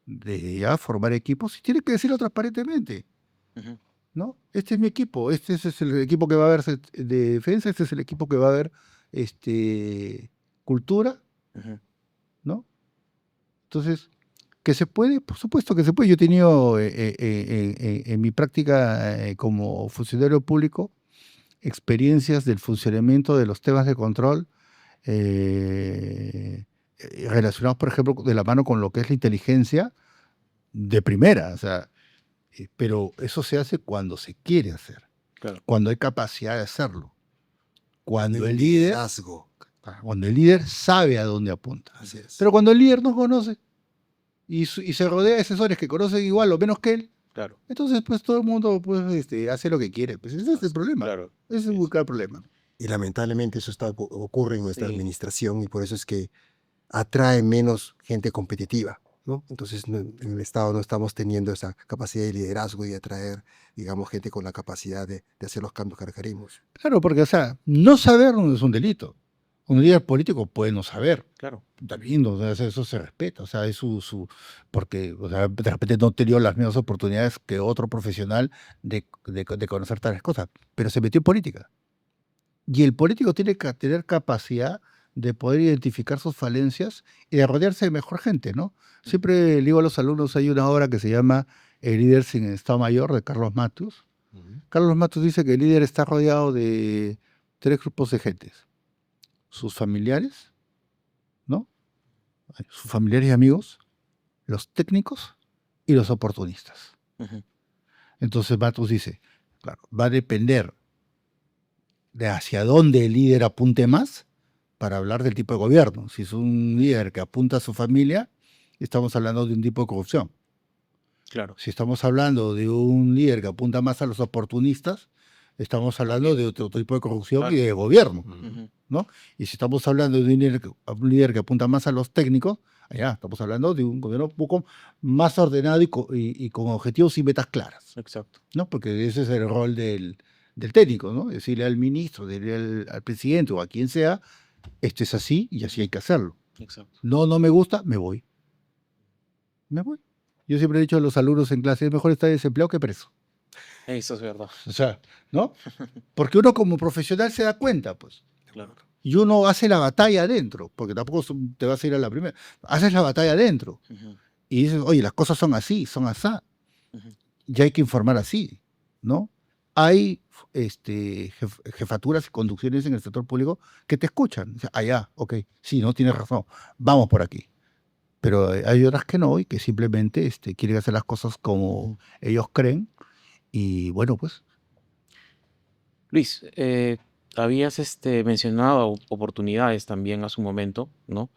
Speaker 2: de ya formar equipos y tiene que decirlo transparentemente,
Speaker 1: Ujú.
Speaker 2: ¿no? Este es mi equipo, ese es el equipo que va a haber de defensa, este es el equipo que va a haber cultura,
Speaker 1: Ujú.
Speaker 2: ¿no? Entonces, que se puede, por supuesto que se puede. Yo he tenido en mi práctica como funcionario público experiencias del funcionamiento de los temas de control relacionados, por ejemplo, de la mano con lo que es la inteligencia de primera. O sea, pero eso se hace cuando se quiere hacer,
Speaker 1: Claro.
Speaker 2: cuando hay capacidad de hacerlo,
Speaker 3: Cuando
Speaker 2: cuando
Speaker 3: hay
Speaker 2: el
Speaker 3: un
Speaker 2: líder,
Speaker 3: liderazgo.
Speaker 2: cuando el líder sabe a dónde apunta.
Speaker 3: Así es.
Speaker 2: Pero cuando el líder no conoce y se rodea de asesores que conocen igual o menos que él,
Speaker 1: Claro.
Speaker 2: entonces pues todo el mundo pues, hace lo que quiere. Pues ese es el problema.
Speaker 1: Claro.
Speaker 2: Ese es el buscar el problema.
Speaker 3: Y lamentablemente eso ocurre en nuestra
Speaker 1: Sí.
Speaker 3: administración y por eso es que atrae menos gente competitiva, ¿no? Entonces en el Estado no estamos teniendo esa capacidad de liderazgo y de atraer, digamos, gente con la capacidad de hacer los cambios que requerimos.
Speaker 2: Claro, porque, o sea, no saber no es un delito. Un líder político puede no saber.
Speaker 1: Claro.
Speaker 2: También, o sea, eso se respeta. O sea, es porque, o sea, de repente no tenía las mismas oportunidades que otro profesional de conocer tales cosas, pero se metió en política. Y el político tiene que tener capacidad de poder identificar sus falencias y de rodearse de mejor gente, ¿no? Siempre le digo a los alumnos, hay una obra que se llama El líder sin Estado Mayor, de Carlos Matus. Carlos Matos dice que el líder está rodeado de 3 grupos de gentes. Sus familiares, ¿no? Sus familiares y amigos, los técnicos y los oportunistas.
Speaker 1: Ujú.
Speaker 2: Entonces Matos dice, claro, va a depender de hacia dónde el líder apunte más para hablar del tipo de gobierno. Si es un líder que apunta a su familia, estamos hablando de un tipo de corrupción.
Speaker 1: Claro.
Speaker 2: Si estamos hablando de un líder que apunta más a los oportunistas, estamos hablando de otro tipo de corrupción
Speaker 1: Claro.
Speaker 2: y de gobierno,
Speaker 1: Ujú.
Speaker 2: ¿no? Y si estamos hablando de un líder que apunta más a los técnicos, allá estamos hablando de un gobierno un poco más ordenado y con objetivos y metas claras,
Speaker 1: Exacto.
Speaker 2: ¿no? Porque ese es el rol del técnico, ¿no? Decirle al ministro, decirle al presidente o a quien sea, esto es así y así hay que hacerlo.
Speaker 1: Exacto.
Speaker 2: No me gusta, me voy. Me voy. Yo siempre he dicho a los alumnos en clase, es mejor estar desempleado que preso.
Speaker 1: Eso es verdad.
Speaker 2: O sea, ¿no? Porque uno como profesional se da cuenta, pues.
Speaker 1: Claro.
Speaker 2: Y uno hace la batalla adentro, porque tampoco te vas a ir a la primera. Haces la batalla adentro.
Speaker 1: Ujú,
Speaker 2: Y dices, oye, las cosas son así, son asá.
Speaker 1: ujú.
Speaker 2: Y hay que informar así, ¿no? Hay jefaturas y conducciones en el sector público que te escuchan. Dicen, ah, ya, ok, sí, no tienes razón, vamos por aquí. Pero hay otras que no y que simplemente quieren hacer las cosas como ellos creen. Y bueno, pues,
Speaker 1: Luis, habías mencionado oportunidades también hace un momento, ¿no?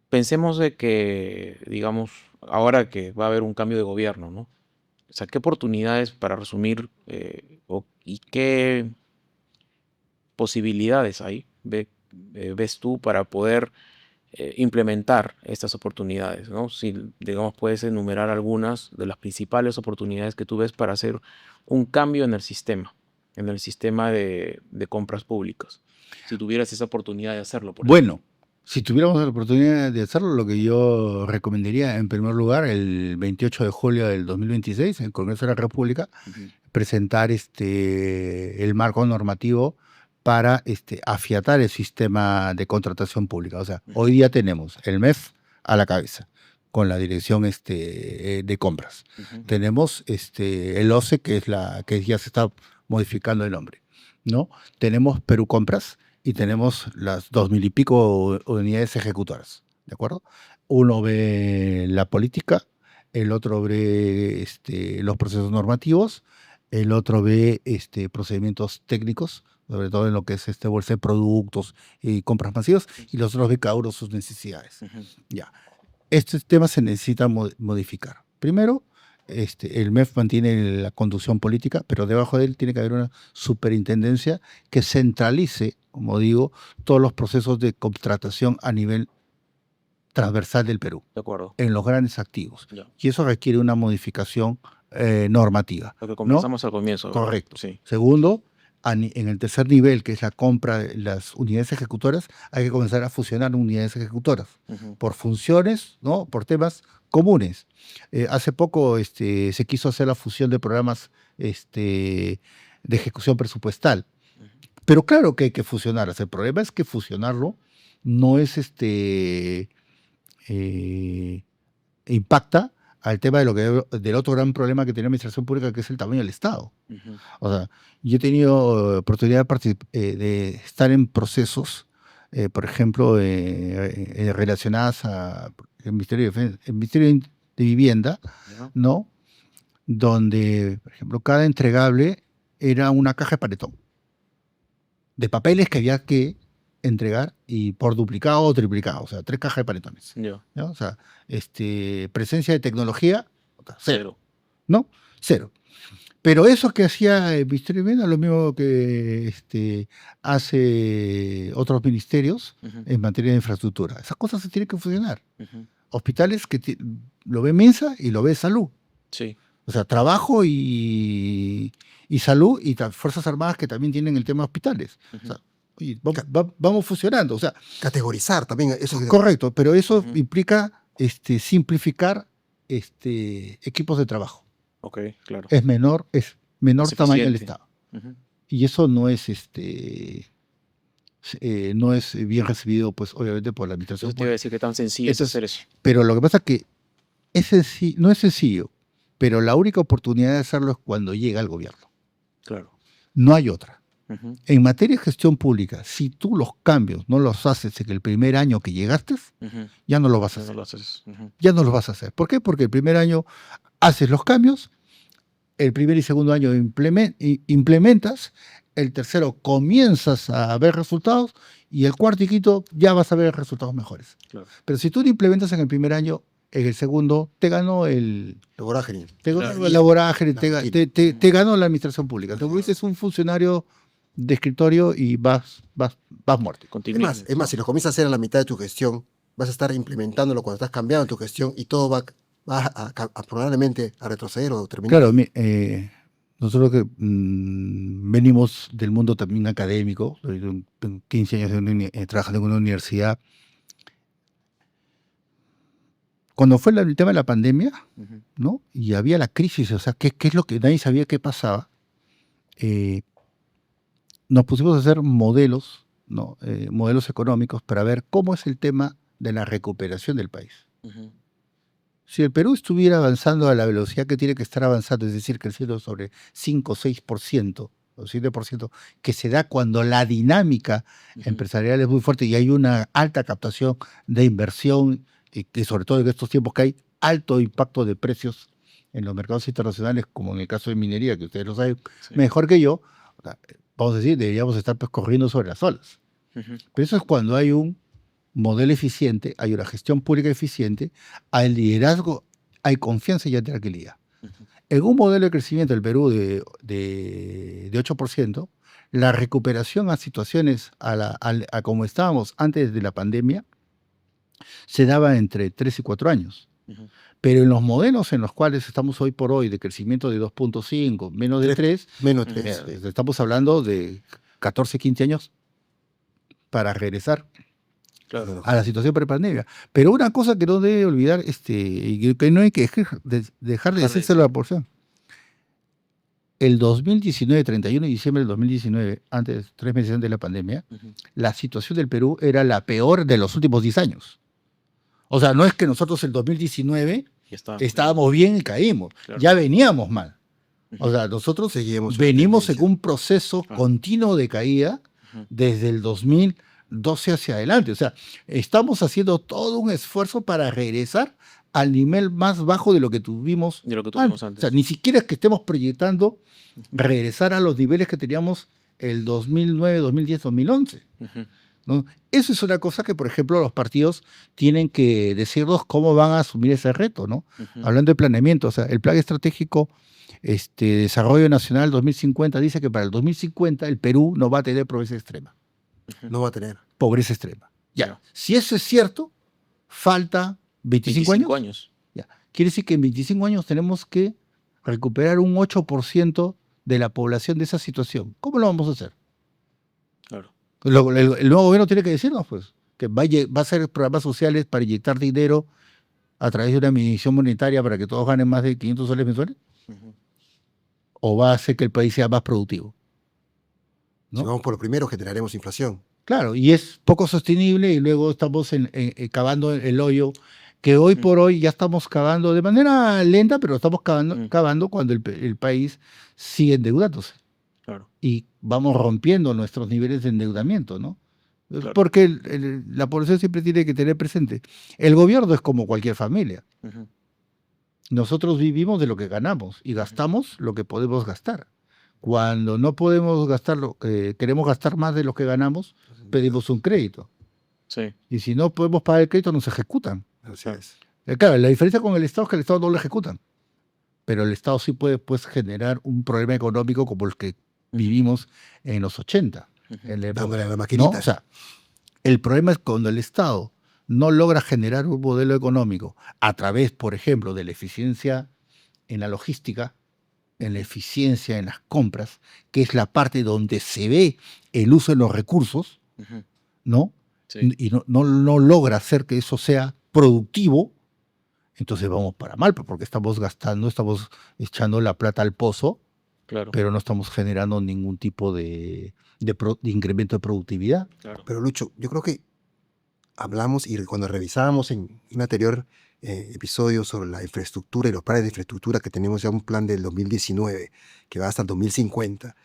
Speaker 1: Pensemos de que, digamos, ahora que va a haber un cambio de gobierno, ¿no? O sea, ¿qué oportunidades, para resumir, y qué posibilidades hay, ves tú para poder implementar estas oportunidades, ¿no? Si, digamos, puedes enumerar algunas de las principales oportunidades que tú ves para hacer un cambio en el sistema de compras públicas. Si tuvieras esa oportunidad de hacerlo, por ejemplo.
Speaker 2: bueno, si tuviéramos la oportunidad de hacerlo, lo que yo recomendaría, en primer lugar, el 28 de julio del 2026, en el Congreso de la República,
Speaker 1: Ujú,
Speaker 2: presentar el marco normativo para afiatar el sistema de contratación pública. O sea, hoy
Speaker 1: ujú,
Speaker 2: día tenemos el MEF a la cabeza, con la dirección de compras.
Speaker 1: ujú,
Speaker 2: Tenemos el OCE, que ya se está modificando el nombre, ¿no? Tenemos Perú Compras y tenemos las 2000 y pico unidades ejecutoras, ¿de acuerdo? Uno ve la política, el otro ve los procesos normativos, el otro ve procedimientos técnicos, sobre todo en lo que es bolsa de productos y compras masivas, y los otros ve cada uno sus necesidades.
Speaker 1: ujú,
Speaker 2: Ya. Este tema se necesita modificar. Primero, el MEF mantiene la conducción política, pero debajo de él tiene que haber una superintendencia que centralice, como digo, todos los procesos de contratación a nivel transversal del Perú,
Speaker 1: de acuerdo.
Speaker 2: en los grandes activos.
Speaker 1: Ya.
Speaker 2: Y eso requiere una modificación normativa,
Speaker 1: Lo que
Speaker 2: ¿no?
Speaker 1: conversamos al comienzo, ¿verdad?
Speaker 2: Correcto.
Speaker 1: Sí.
Speaker 2: Segundo, en el tercer nivel, que es la compra de las unidades ejecutoras, hay que comenzar a fusionar unidades ejecutoras
Speaker 1: Ujú,
Speaker 2: por funciones, ¿no? Por temas comunes. Hace poco se quiso hacer la fusión de programas de ejecución presupuestal.
Speaker 1: ujú.
Speaker 2: Pero claro que hay que fusionarlas. El problema es que fusionarlo no es eh, impacta al tema del otro gran problema que tiene la administración pública, que es el tamaño del Estado.
Speaker 1: Ujú,
Speaker 2: O sea, yo he tenido oportunidad de estar en procesos, por ejemplo, relacionadas al el Ministerio de Vivienda,
Speaker 1: ya.
Speaker 2: ¿no? Donde, por ejemplo, cada entregable era una caja de panetón de papeles que había que entregar y por duplicado o triplicado, o sea, 3 cajas de panetones.
Speaker 1: Ya.
Speaker 2: ¿No? O sea, presencia de tecnología, cero,
Speaker 1: Cero.
Speaker 2: ¿no? Cero. Pero eso que hacía el Ministerio de Vivienda es lo mismo que hace otros ministerios
Speaker 1: Ujú,
Speaker 2: en materia de infraestructura. Esas cosas se tienen que fusionar.
Speaker 1: ujú.
Speaker 2: Hospitales que lo ve Mensa y lo ve Salud.
Speaker 1: Sí.
Speaker 2: O sea, trabajo y salud y Fuerzas Armadas que también tienen el tema de hospitales. O
Speaker 1: Ujú,
Speaker 2: sea, oye, vamos fusionando. O sea,
Speaker 3: Categorizar también eso.
Speaker 2: correcto, pero eso
Speaker 1: ujú.
Speaker 2: implica simplificar equipos de trabajo.
Speaker 1: Ok, claro.
Speaker 2: Es menor
Speaker 1: Más
Speaker 2: tamaño del
Speaker 1: eficiente.
Speaker 2: Estado.
Speaker 1: Ujú.
Speaker 2: Y eso no es bien recibido, pues, obviamente, por la
Speaker 1: Eso
Speaker 2: administración
Speaker 1: te iba a
Speaker 2: pública.
Speaker 1: decir que tan sencillo es
Speaker 2: Entonces,
Speaker 1: hacer eso.
Speaker 2: pero lo que pasa es que no es sencillo, pero la única oportunidad de hacerlo es cuando llega el gobierno.
Speaker 1: Claro.
Speaker 2: No hay otra.
Speaker 1: Ujú,
Speaker 2: En materia de gestión pública, si tú los cambios no los haces en el primer año que llegaste,
Speaker 1: ujú.
Speaker 2: ya no lo vas a
Speaker 1: Ya no
Speaker 2: hacer.
Speaker 1: lo haces. Ujú,
Speaker 2: Ya no los vas a hacer. ¿Por qué? Porque el primer año haces los cambios, el primer y segundo año implementas, el tercero comienzas a ver resultados y el cuarto y quinto ya vas a ver resultados mejores.
Speaker 1: claro.
Speaker 2: Pero si tú lo implementas en el primer año, en el segundo te ganó
Speaker 3: La vorágine.
Speaker 1: Claro.
Speaker 2: la vorágine,
Speaker 3: La rutina.
Speaker 2: te ganó la administración pública. Te volviste un funcionario de escritorio y vas muerto.
Speaker 1: Continuismo.
Speaker 3: Es más, si lo comienzas a hacer a la mitad de tu gestión, vas a estar implementándolo cuando estás cambiando tu gestión y todo va a probablemente a retroceder o terminar.
Speaker 2: Claro, nosotros que venimos del mundo también académico, tengo 15 años trabajando en una universidad, Cuando fue el tema de la pandemia,
Speaker 1: Ujú.
Speaker 2: ¿no? Y había la crisis, o sea, ¿qué es lo que nadie sabía qué pasaba? Eh, Nos pusimos a hacer modelos, ¿no? Modelos económicos para ver cómo es el tema de la recuperación del país.
Speaker 1: Ujú.
Speaker 2: Si el Perú estuviera avanzando a la velocidad que tiene que estar avanzando, es decir, creciendo sobre 5 o 6% o 7%, que se da cuando la dinámica
Speaker 1: Ujú.
Speaker 2: empresarial es muy fuerte y hay una alta captación de inversión, y que sobre todo en estos tiempos que hay alto impacto de precios en los mercados internacionales, como en el caso de minería, que ustedes lo saben
Speaker 1: Sí.
Speaker 2: mejor que yo, o sea, vamos a decir, deberíamos estar pues, corriendo sobre las olas.
Speaker 1: Ujú.
Speaker 2: Pero eso es cuando hay un modelo eficiente, hay una gestión pública eficiente, hay liderazgo, hay confianza y hay tranquilidad.
Speaker 1: Ujú.
Speaker 2: En un modelo de crecimiento del Perú de 8%, la recuperación a situaciones a como estábamos antes de la pandemia se daba entre 3 y 4 años.
Speaker 1: Ujú.
Speaker 2: Pero en los modelos en los cuales estamos hoy por hoy de crecimiento de 2.5, menos de 3,
Speaker 3: Menos
Speaker 1: Ujú.
Speaker 3: 3.
Speaker 2: estamos hablando de 14, 15 años para regresar
Speaker 1: Claro.
Speaker 2: a la situación prepandemia. Pero una cosa que no debe olvidar, y que no hay que dejar de
Speaker 1: Dejar de
Speaker 2: decírselo a la
Speaker 1: decir.
Speaker 2: porción. El 2019, 31 de diciembre del 2019, antes, 3 meses antes de la pandemia,
Speaker 1: Ujú.
Speaker 2: la situación del Perú era la peor de los últimos 10 años. O sea, no es que nosotros en 2019
Speaker 1: Ya está.
Speaker 2: estábamos bien y caímos,
Speaker 1: Claro.
Speaker 2: ya veníamos mal. O
Speaker 1: Ujú.
Speaker 2: sea, nosotros
Speaker 3: Seguimos una
Speaker 2: venimos en
Speaker 3: tendencia.
Speaker 2: un proceso
Speaker 1: Ah.
Speaker 2: continuo de caída
Speaker 1: Ujú.
Speaker 2: desde el 2012 hacia adelante. O sea, estamos haciendo todo un esfuerzo para regresar al nivel más bajo de lo que tuvimos
Speaker 1: De lo que
Speaker 2: antes.
Speaker 1: tuvimos
Speaker 2: O sea,
Speaker 1: antes.
Speaker 2: ni siquiera es que estemos proyectando regresar a los niveles que teníamos el 2009, 2010, 2011.
Speaker 1: Ujú.
Speaker 2: ¿No? Eso es una cosa que, por ejemplo, los partidos tienen que decirnos cómo van a asumir ese reto, ¿no?
Speaker 1: Ujú.
Speaker 2: Hablando de planeamiento, o sea, el Plan Estratégico Desarrollo Nacional 2050 dice que para el 2050 el Perú no va a tener pobreza extrema.
Speaker 1: Ujú.
Speaker 3: No va a tener.
Speaker 2: Pobreza extrema. Ya.
Speaker 1: Ya.
Speaker 2: Si eso es cierto, falta 25
Speaker 1: 25
Speaker 2: años.
Speaker 1: años.
Speaker 2: Ya. Quiere decir que en 25 años tenemos que recuperar un 8% de la población de esa situación. ¿Cómo lo vamos a hacer?
Speaker 1: Claro.
Speaker 2: El nuevo gobierno tiene que decirnos, pues, que va a hacer programas sociales para inyectar dinero a través de una emisión monetaria para que todos ganen más de 500 soles mensuales,
Speaker 1: Ujú.
Speaker 2: o va a hacer que el país sea más productivo,
Speaker 3: Si
Speaker 2: ¿no?
Speaker 3: vamos por lo primero, generaremos inflación.
Speaker 2: Claro, y es poco sostenible y luego estamos cavando el hoyo que hoy
Speaker 1: Ujú.
Speaker 2: por hoy ya estamos cavando de manera lenta, pero estamos
Speaker 1: Ujú.
Speaker 2: cavando cuando el país sigue endeudándose
Speaker 1: Claro.
Speaker 2: y vamos rompiendo nuestros niveles de endeudamiento, ¿no?
Speaker 1: Claro.
Speaker 2: Porque la población siempre tiene que tener presente, el gobierno es como cualquier familia.
Speaker 1: Ujú.
Speaker 2: Nosotros vivimos de lo que ganamos y gastamos lo que podemos gastar. Cuando no podemos gastarlo, queremos gastar más de lo que ganamos, pedimos un crédito.
Speaker 1: Sí.
Speaker 2: Y si no podemos pagar el crédito, nos ejecutan.
Speaker 3: Así
Speaker 1: Claro.
Speaker 3: es.
Speaker 2: Claro, la diferencia con el Estado es que el Estado no lo ejecutan. Pero el Estado sí puede pues, generar un problema económico como el que vivimos en los 80.
Speaker 1: Ujú.
Speaker 2: En la época,
Speaker 3: Dándole a la
Speaker 2: ¿no?
Speaker 3: maquinita.
Speaker 2: O sea, el problema es cuando el Estado no logra generar un modelo económico a través, por ejemplo, de la eficiencia en la logística, en la eficiencia en las compras, que es la parte donde se ve el uso de los recursos,
Speaker 1: Ujú.
Speaker 2: ¿no?
Speaker 1: Sí.
Speaker 2: Y no logra hacer que eso sea productivo, entonces vamos para mal, porque estamos gastando, estamos echando la plata al pozo,
Speaker 1: Claro.
Speaker 2: pero no estamos generando ningún tipo de incremento de productividad.
Speaker 1: Claro.
Speaker 3: Pero Lucho, yo creo que hablamos y cuando revisábamos en un anterior episodio sobre la infraestructura y los planes de infraestructura que tenemos ya un plan del 2019 que va hasta el 2050,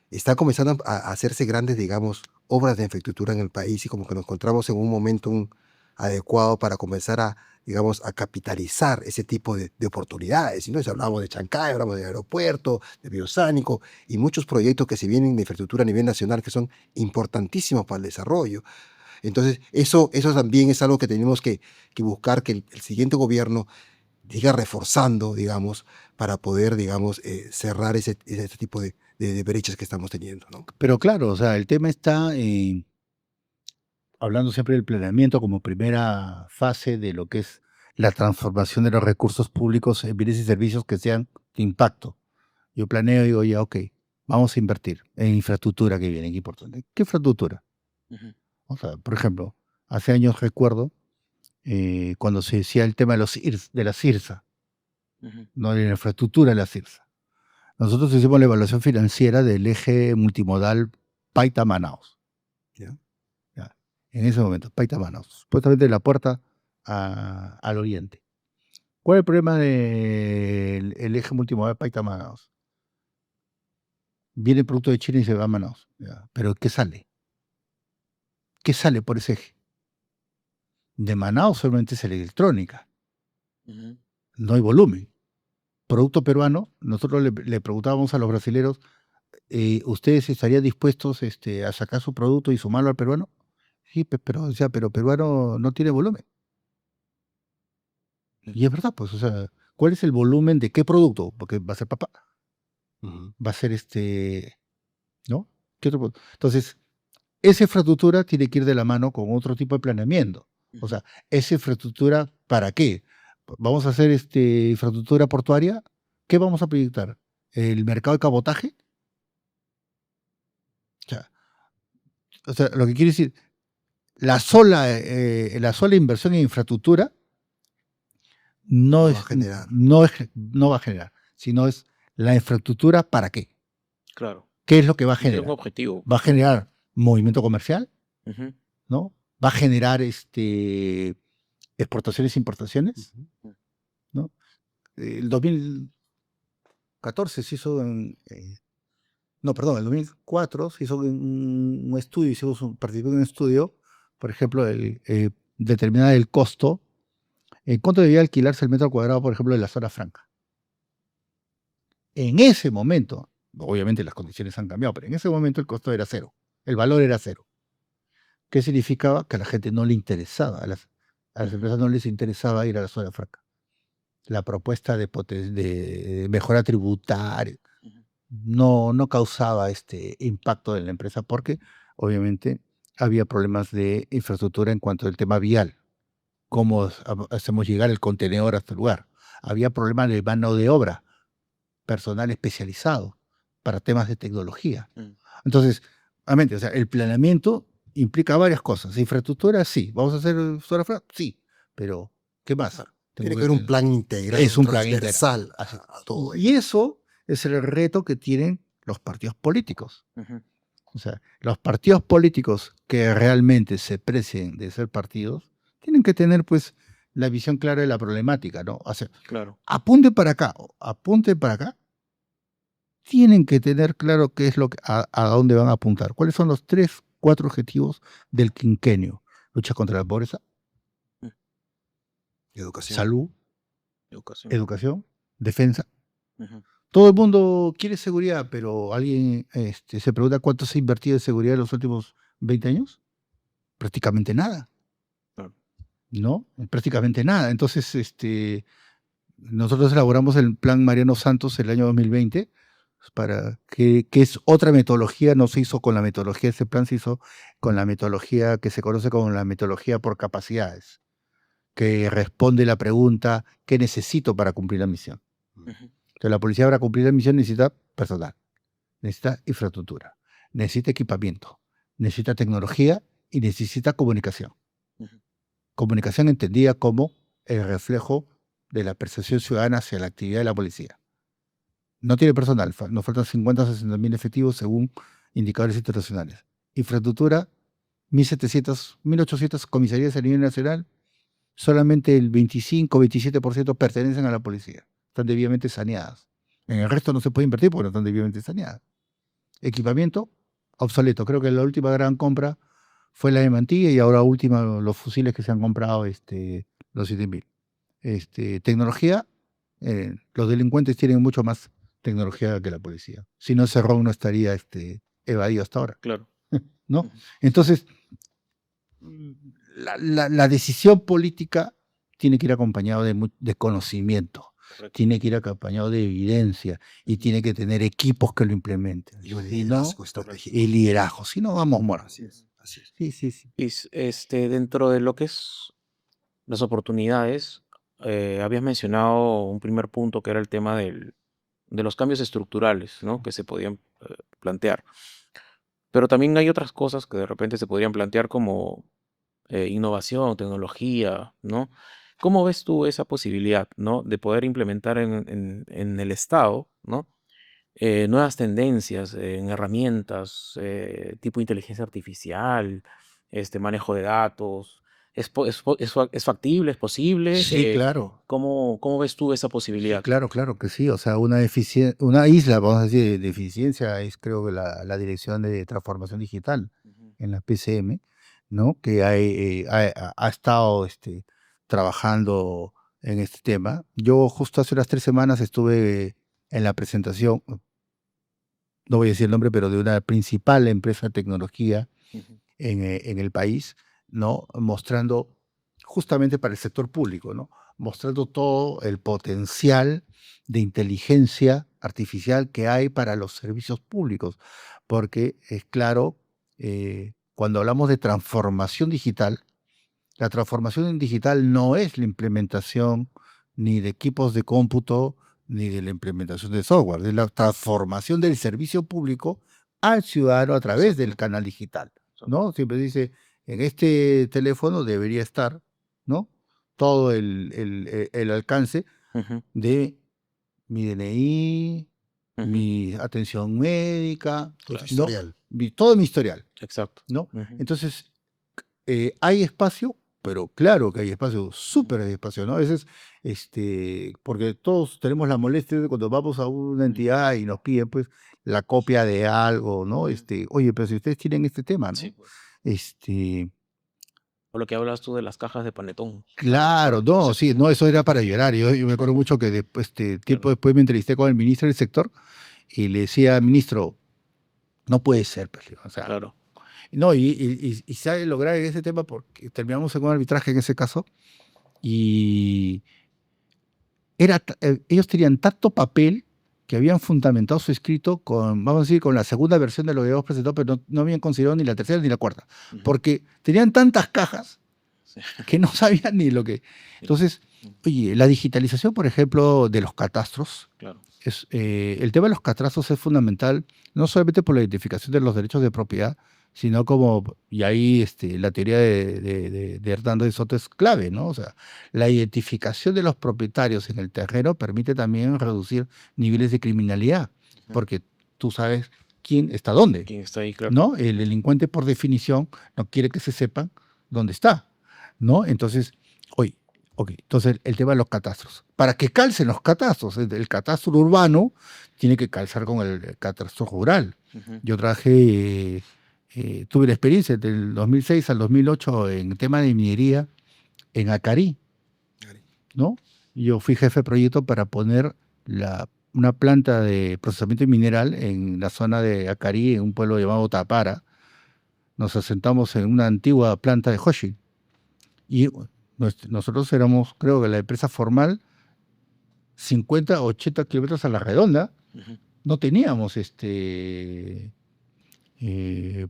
Speaker 3: está comenzando a hacerse grandes, digamos, obras de infraestructura en el país y como que nos encontramos en un momento adecuado para comenzar a, digamos, a capitalizar ese tipo de oportunidades. Y no hablamos de Chancay, hablamos de aeropuerto, de biosánico y muchos proyectos que se vienen de infraestructura a nivel nacional que son importantísimos para el desarrollo. Entonces, eso también es algo que tenemos que buscar que el siguiente gobierno siga reforzando, digamos, para poder, digamos, cerrar ese tipo de brechas que estamos teniendo, ¿no?
Speaker 2: Pero claro, o sea, el tema está hablando siempre del planeamiento como primera fase de lo que es la transformación de los recursos públicos en bienes y servicios que sean de impacto. Yo planeo y digo, ya, ok, vamos a invertir en infraestructura que viene, qué importante. ¿Qué infraestructura?
Speaker 1: Ujú.
Speaker 2: O sea, por ejemplo, hace años recuerdo cuando se decía el tema de de la CIRSA,
Speaker 1: Ujú.
Speaker 2: no de la infraestructura de la CIRSA. Nosotros hicimos la evaluación financiera del eje multimodal Paita-Manaos.
Speaker 3: ¿Ya?
Speaker 2: Ya, en ese momento, Paita-Manaos, supuestamente la puerta al oriente. ¿Cuál es el problema del el eje multimodal Paita-Manaos? Viene el producto de China y se va a Manaos. Ya, pero ¿qué sale? ¿Qué sale por ese eje? De Manaos solamente es la electrónica,
Speaker 1: Ujú.
Speaker 2: no hay volumen. Producto peruano, nosotros le preguntábamos a los brasileros, ¿ustedes estarían dispuestos a sacar su producto y sumarlo al peruano? Sí, pero, o sea, pero peruano no tiene volumen. Y es verdad, pues, o sea, ¿cuál es el volumen de qué producto? Porque va a ser papá,
Speaker 3: Ujú.
Speaker 2: va a ser ¿no? ¿Qué otro Entonces, esa infraestructura tiene que ir de la mano con otro tipo de planeamiento. O
Speaker 1: Ujú.
Speaker 2: sea, ¿esa infraestructura para qué? ¿Vamos a hacer infraestructura portuaria? ¿Qué vamos a proyectar? ¿El mercado de cabotaje? O sea, lo que quiere decir, la sola inversión en infraestructura no
Speaker 3: No va a
Speaker 2: es,
Speaker 3: generar.
Speaker 2: no va a generar, sino es la infraestructura para qué.
Speaker 1: Claro.
Speaker 2: ¿Qué es lo que va a
Speaker 1: Y tiene un
Speaker 2: generar?
Speaker 1: objetivo.
Speaker 2: Va a generar movimiento comercial,
Speaker 1: Ujú.
Speaker 2: ¿no? Va a generar exportaciones e importaciones,
Speaker 3: Ujú.
Speaker 2: ¿no? El 2014 se hizo no, perdón, el 2004 se hizo un estudio, participé en un estudio, por ejemplo, determinar el costo, en cuánto debía alquilarse el metro cuadrado, por ejemplo, de la zona franca. En ese momento, obviamente las condiciones han cambiado, pero en ese momento el costo era cero, el valor era cero. ¿Qué significaba? Que a la gente no le interesaba, a las
Speaker 1: Ujú.
Speaker 2: empresas no les interesaba ir a la zona franca. La propuesta de mejora tributaria
Speaker 1: Ujú.
Speaker 2: no causaba este impacto en la empresa porque obviamente había problemas de infraestructura en cuanto al tema vial, cómo hacemos llegar el contenedor hasta el lugar. Había problemas de mano de obra, personal especializado para temas de tecnología.
Speaker 1: Mm.
Speaker 2: Entonces, obviamente, o sea, el planeamiento implica varias cosas. Infraestructura, sí. ¿Vamos a hacer zona franca? Sí. Pero, ¿qué más?
Speaker 3: Claro.
Speaker 2: Tengo
Speaker 3: Tiene que
Speaker 2: que
Speaker 3: haber un
Speaker 2: tener.
Speaker 3: plan
Speaker 2: Es
Speaker 3: integral,
Speaker 2: un plan integral.
Speaker 3: transversal
Speaker 2: Así.
Speaker 3: a todo
Speaker 2: Y
Speaker 3: ello.
Speaker 2: eso es el reto que tienen los partidos políticos.
Speaker 1: Ujú.
Speaker 2: O sea, los partidos políticos que realmente se precien de ser partidos tienen que tener, pues, la visión clara de la problemática, ¿no? O sea,
Speaker 1: Claro.
Speaker 2: apunte para acá, o apunte para acá, tienen que tener claro qué es a dónde van a apuntar. ¿Cuáles son los 3, 4 objetivos del quinquenio? Lucha contra la pobreza,
Speaker 1: Mm.
Speaker 3: Educación.
Speaker 2: salud,
Speaker 1: Educación.
Speaker 2: educación, defensa.
Speaker 1: Ujú.
Speaker 2: Todo el mundo quiere seguridad, pero alguien se pregunta cuánto se ha invertido en seguridad en los últimos 20 años. Prácticamente nada,
Speaker 1: Claro.
Speaker 2: ¿no? Prácticamente nada. Entonces, nosotros elaboramos el plan Mariano Santos el año 2020 para que es otra metodología, no se hizo con la metodología, ese plan se hizo con la metodología que se conoce como la metodología por capacidades, que responde la pregunta, ¿qué necesito para cumplir la misión?
Speaker 1: Ujú.
Speaker 2: Entonces, la policía para cumplir la misión necesita personal, necesita infraestructura, necesita equipamiento, necesita tecnología y necesita comunicación.
Speaker 1: Ujú.
Speaker 2: Comunicación entendida como el reflejo de la percepción ciudadana hacia la actividad de la policía. No tiene personal, nos faltan 50 o 60 mil efectivos según indicadores internacionales. Infraestructura, 1.700, 1.800 comisarías a nivel nacional, solamente el 25 o 27% pertenecen a la policía, están debidamente saneadas. En el resto no se puede invertir porque no están debidamente saneadas. Equipamiento, obsoleto. Creo que la última gran compra fue la de Mantilla y ahora última los fusiles que se han comprado, los 7.000. Tecnología, los delincuentes tienen mucho más tecnología que la policía. Si no, Cerrón no estaría evadido hasta ahora,
Speaker 1: Claro.
Speaker 2: ¿no?
Speaker 1: Ujú.
Speaker 2: Entonces, la decisión política tiene que ir acompañado de conocimiento,
Speaker 1: Correcto.
Speaker 2: tiene que ir acompañado de evidencia y
Speaker 1: Ujú.
Speaker 2: tiene que tener equipos que lo implementen.
Speaker 3: Y un
Speaker 2: Si no,
Speaker 3: liderazgo estratégico.
Speaker 2: el liderazgo, si no, vamos muertos.
Speaker 3: Así es, así es.
Speaker 2: Sí, sí, sí.
Speaker 1: Y dentro de lo que es las oportunidades, habías mencionado un primer punto que era el tema de los cambios estructurales, ¿no? Que se podían plantear. Pero también hay otras cosas que de repente se podrían plantear como innovación, tecnología, ¿no? ¿Cómo ves tú esa posibilidad, ¿no? De poder implementar en el Estado, ¿no? Nuevas tendencias en herramientas tipo inteligencia artificial, manejo de datos. ¿Es factible? ¿Es posible?
Speaker 2: Sí, claro.
Speaker 1: ¿Cómo ves tú esa
Speaker 2: Sí,
Speaker 1: posibilidad?
Speaker 2: claro, claro que sí. O sea, una isla, vamos a decir, de eficiencia es creo que la Dirección de Transformación Digital
Speaker 1: Ujú,
Speaker 2: en la PCM, ¿no? Que ha estado trabajando en este tema. Yo justo hace unas 3 semanas estuve en la presentación, no voy a decir el nombre, pero de una principal empresa de tecnología
Speaker 1: ujú,
Speaker 2: en el país, ¿no? Mostrando justamente para el sector público, ¿no? Mostrando todo el potencial de inteligencia artificial que hay para los servicios públicos, porque es claro, cuando hablamos de transformación digital, la transformación digital no es la implementación ni de equipos de cómputo ni de la implementación de software, es la transformación del servicio público al ciudadano a través del
Speaker 1: exacto,
Speaker 2: canal digital,
Speaker 1: exacto.
Speaker 2: ¿no? Siempre dice, en este teléfono debería estar, ¿no? Todo el alcance
Speaker 1: Ujú,
Speaker 2: de mi DNI,
Speaker 1: ujú,
Speaker 2: mi atención médica,
Speaker 3: Todo tu
Speaker 1: claro,
Speaker 2: ¿no?
Speaker 3: historial.
Speaker 2: Todo mi historial,
Speaker 1: exacto.
Speaker 2: ¿no?
Speaker 1: Ujú,
Speaker 2: Entonces, hay espacio, pero claro que hay espacio,
Speaker 1: ujú,
Speaker 2: súper hay espacio, ¿no? A veces, porque todos tenemos la molestia de cuando vamos a una
Speaker 1: ujú,
Speaker 2: entidad y nos piden, pues, la copia de algo, ¿no?
Speaker 1: ujú.
Speaker 2: Oye, pero si ustedes tienen este tema,
Speaker 1: Sí,
Speaker 2: ¿no?
Speaker 1: pues.
Speaker 2: Este,
Speaker 1: O lo que hablas tú de las cajas de panetón para
Speaker 2: claro,
Speaker 1: el
Speaker 2: no,
Speaker 1: proceso.
Speaker 2: sí, no, eso era para llorar. Yo me acuerdo mucho que después, tiempo
Speaker 1: Claro.
Speaker 2: después me entrevisté con el ministro del sector y le decía, ministro, no puede ser, pues, le digo, o sea,
Speaker 1: Claro.
Speaker 2: no, y se ha de lograr en ese tema porque terminamos en un arbitraje en ese caso y ellos tenían tanto papel que habían fundamentado su escrito con, vamos a decir, con la segunda versión de lo que habíamos presentado, pero no habían considerado ni la tercera ni la cuarta,
Speaker 1: Ujú,
Speaker 2: porque tenían tantas cajas
Speaker 1: sí,
Speaker 2: que no sabían ni lo que...
Speaker 1: sí.
Speaker 2: Entonces,
Speaker 1: Ujú,
Speaker 2: oye, la digitalización, por ejemplo, de los catastros,
Speaker 1: claro.
Speaker 2: el tema de los catastros es fundamental, no solamente por la identificación de los derechos de propiedad, sino como, y ahí la teoría de Hernando de Soto es clave, ¿no? O sea, la identificación de los propietarios en el terreno permite también reducir niveles de criminalidad,
Speaker 1: Ujú.
Speaker 2: porque tú sabes quién está dónde,
Speaker 1: ¿Quién está ahí? Claro.
Speaker 2: ¿no? El delincuente, por definición, no quiere que se sepan dónde está, ¿no? Entonces, oye, ok, entonces el tema de los catastros. Para que calcen los catastros, el catastro urbano tiene que calzar con el catastro rural.
Speaker 1: Ujú,
Speaker 2: Yo trabajé, tuve la experiencia del 2006 al 2008 en tema de minería en Acarí, ¿no? Yo fui jefe de proyecto para poner una planta de procesamiento mineral en la zona de Acarí, en un pueblo llamado Tapara. Nos asentamos en una antigua planta de Hoshi. Y nosotros éramos, creo que la empresa formal, 50, 80 kilómetros a la redonda.
Speaker 1: ujú,
Speaker 2: No teníamos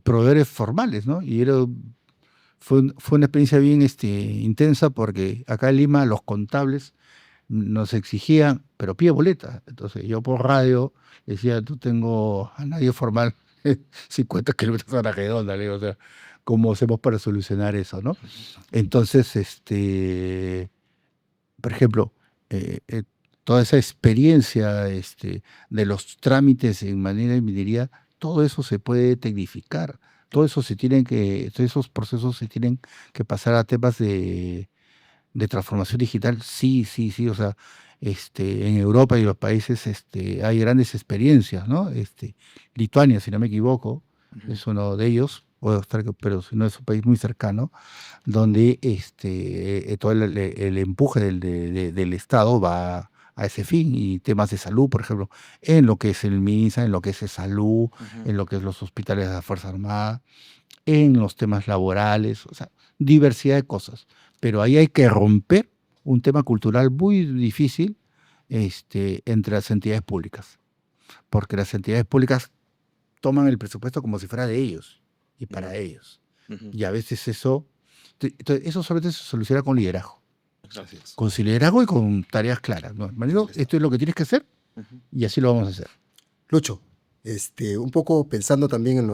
Speaker 2: proveedores formales, ¿no? Fue una experiencia bien intensa porque acá en Lima los contables nos exigían, pero pide boleta. Entonces yo por radio decía, tú tengo a nadie formal 50 kilómetros a la redonda, le digo, o sea, ¿cómo hacemos para solucionar eso, no?
Speaker 1: ujú,
Speaker 2: Entonces, por ejemplo, toda esa experiencia de los trámites en manera de minería, todo eso se puede tecnificar,
Speaker 1: claro.
Speaker 2: todos esos procesos se tienen que pasar a temas de transformación digital, sí, sí, sí, o sea, en Europa y los países hay grandes experiencias, ¿no? Lituania, si no me equivoco,
Speaker 1: Ujú,
Speaker 2: es uno de ellos, pero si no es un país muy cercano, donde todo el empuje del Estado va a ese fin y temas de salud, por ejemplo, en lo que es el MINSA, en lo que es el salud,
Speaker 1: ujú,
Speaker 2: en lo que es los hospitales de la Fuerza Armada, en los temas laborales, o sea, diversidad de cosas. Pero ahí hay que romper un tema cultural muy difícil entre las entidades públicas, porque las entidades públicas toman el presupuesto como si fuera de ellos y
Speaker 1: ya,
Speaker 2: para ellos.
Speaker 1: ujú,
Speaker 2: Y a veces entonces, eso solamente se soluciona con liderazgo.
Speaker 3: Así
Speaker 1: exacto.
Speaker 3: es.
Speaker 2: Con su liderazgo y con tareas claras. ¿No?
Speaker 3: Desde
Speaker 2: Hermanito,
Speaker 3: el Estado.
Speaker 2: esto es lo que tienes que hacer
Speaker 1: Ujú,
Speaker 2: y así lo vamos a hacer.
Speaker 3: Lucho, un poco pensando también en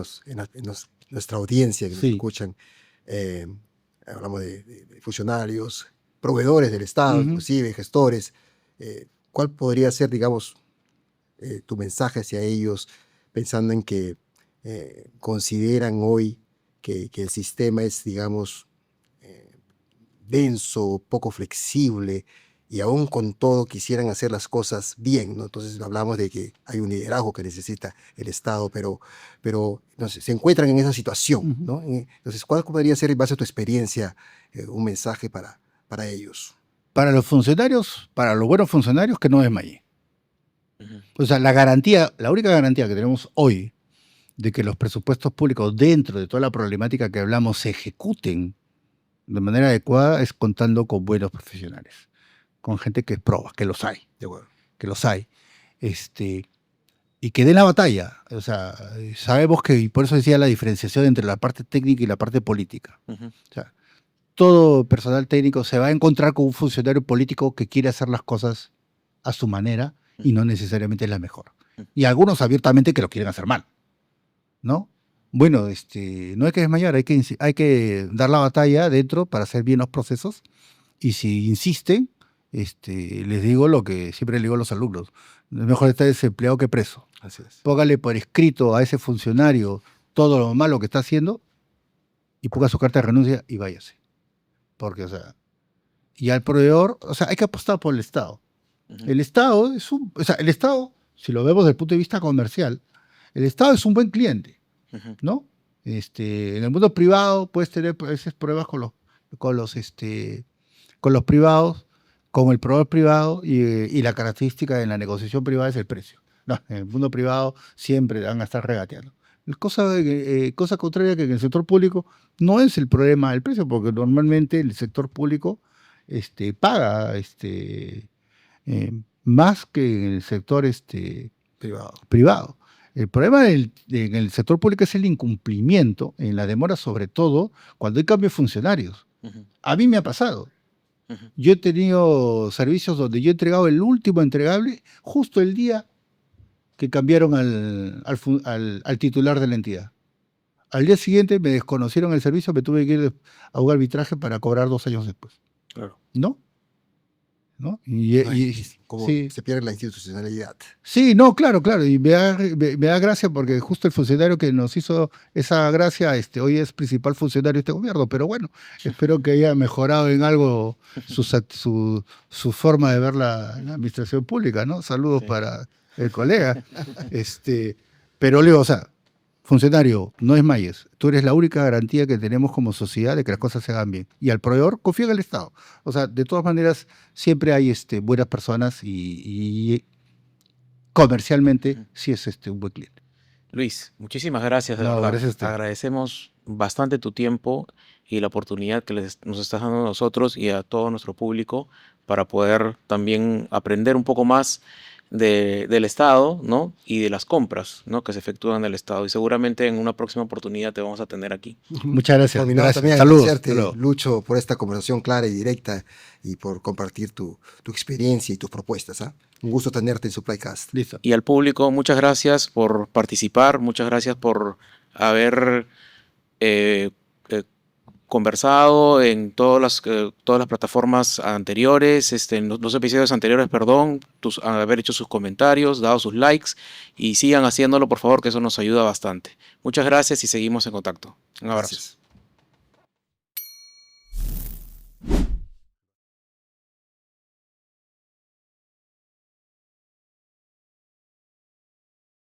Speaker 3: nuestra audiencia que nos
Speaker 2: Sí,
Speaker 3: escuchan, eh, hablamos de funcionarios, proveedores del Estado,
Speaker 2: Ujú.
Speaker 3: inclusive gestores. ¿Cuál podría ser, digamos, tu mensaje hacia ellos, pensando en que consideran hoy que el sistema es, digamos, eh, denso, poco flexible, y aún con todo quisieran hacer las cosas bien, ¿no? Entonces hablamos de que hay un liderazgo que necesita el Estado, pero no sé, se encuentran en esa situación,
Speaker 2: Ujú.
Speaker 3: ¿no? Entonces, ¿cuál podría ser, en base a tu experiencia, un mensaje para ellos?
Speaker 2: Para los funcionarios, para los buenos funcionarios, que no desmayen.
Speaker 1: Ujú.
Speaker 2: O sea, la garantía, la única garantía que tenemos hoy de que los presupuestos públicos, dentro de toda la problemática que hablamos, se ejecuten de manera adecuada es contando con buenos profesionales, con gente que proba, que los hay,
Speaker 3: De acuerdo.
Speaker 2: que los hay. Y que den la batalla. O sea, sabemos que, y por eso decía la diferenciación entre la parte técnica y la parte política.
Speaker 1: Ujú.
Speaker 2: O sea, todo personal técnico se va a encontrar con un funcionario político que quiere hacer las cosas a su manera y no necesariamente es la mejor. Y algunos abiertamente que lo quieren hacer mal, ¿no? Bueno, no hay que desmayar, hay que dar la batalla dentro para hacer bien los procesos. Y si insisten, les digo lo que siempre le digo a los alumnos: es mejor estar desempleado que preso.
Speaker 3: Así es.
Speaker 2: Póngale por escrito a ese funcionario todo lo malo que está haciendo y ponga su carta de renuncia y váyase. Porque, o sea, y al proveedor, o sea, hay que apostar por el Estado.
Speaker 1: Ujú.
Speaker 2: El Estado o sea, el Estado, si lo vemos desde el punto de vista comercial, el Estado es un buen cliente,
Speaker 1: Ujú.
Speaker 2: ¿no? En el mundo privado puedes tener esas pruebas con los, con los privados, con el proveedor privado, y la característica en la negociación privada es el precio. No, en el mundo privado siempre van a estar regateando. Cosa contraria, que en el sector público no es el problema del precio, porque normalmente el sector público paga más que en el sector
Speaker 3: Privado.
Speaker 2: privado. El problema en el sector público es el incumplimiento, en la demora, sobre todo cuando hay cambios de funcionarios.
Speaker 1: Ujú.
Speaker 2: A mí me ha pasado.
Speaker 1: Ujú.
Speaker 2: Yo he tenido servicios donde yo he entregado el último entregable justo el día que cambiaron al titular de la entidad. Al día siguiente me desconocieron el servicio, me tuve que ir a un arbitraje para cobrar 2 años después.
Speaker 1: Claro.
Speaker 2: ¿No? ¿No?
Speaker 3: Ay, como
Speaker 2: Sí,
Speaker 3: se pierde la institucionalidad.
Speaker 2: sí, no, claro, claro. Y me da gracia porque justo el funcionario que nos hizo esa gracia, hoy es principal funcionario de este gobierno. Pero bueno, espero que haya mejorado en algo su forma de ver la administración pública, ¿no? Saludos
Speaker 1: Sí.
Speaker 2: para el colega. Pero Leo, o sea, funcionario, no desmayes. Tú eres la única garantía que tenemos como sociedad de que las cosas se hagan bien. Y al proveedor, confía en el Estado. O sea, de todas maneras, siempre hay buenas personas y comercialmente
Speaker 1: Ujú.
Speaker 2: sí es un buen cliente.
Speaker 1: Luis, muchísimas gracias, de
Speaker 2: No,
Speaker 1: verdad.
Speaker 2: gracias a usted.
Speaker 1: Agradecemos bastante tu tiempo y la oportunidad que nos estás dando a nosotros y a todo nuestro público para poder también aprender un poco más del Estado, ¿no? Y de las compras, ¿no? Que se efectúan en el Estado. Y seguramente en una próxima oportunidad te vamos a tener aquí.
Speaker 2: Muchas gracias.
Speaker 3: Terminado
Speaker 2: Gracias.
Speaker 3: también
Speaker 2: Saludos. Hasta
Speaker 3: agradecerte,
Speaker 2: luego.
Speaker 3: Lucho, por esta conversación clara y directa y por compartir tu experiencia y tus propuestas. ¿Ah? Un gusto tenerte en Supplycast.
Speaker 2: Listo.
Speaker 1: Y al público, muchas gracias por participar, muchas gracias por haber eh, eh, conversado en todas las plataformas anteriores, en los episodios anteriores, perdón, haber hecho sus comentarios, dado sus likes y sigan haciéndolo, por favor, que eso nos ayuda bastante. Muchas gracias y seguimos en contacto. Un abrazo.
Speaker 3: Gracias.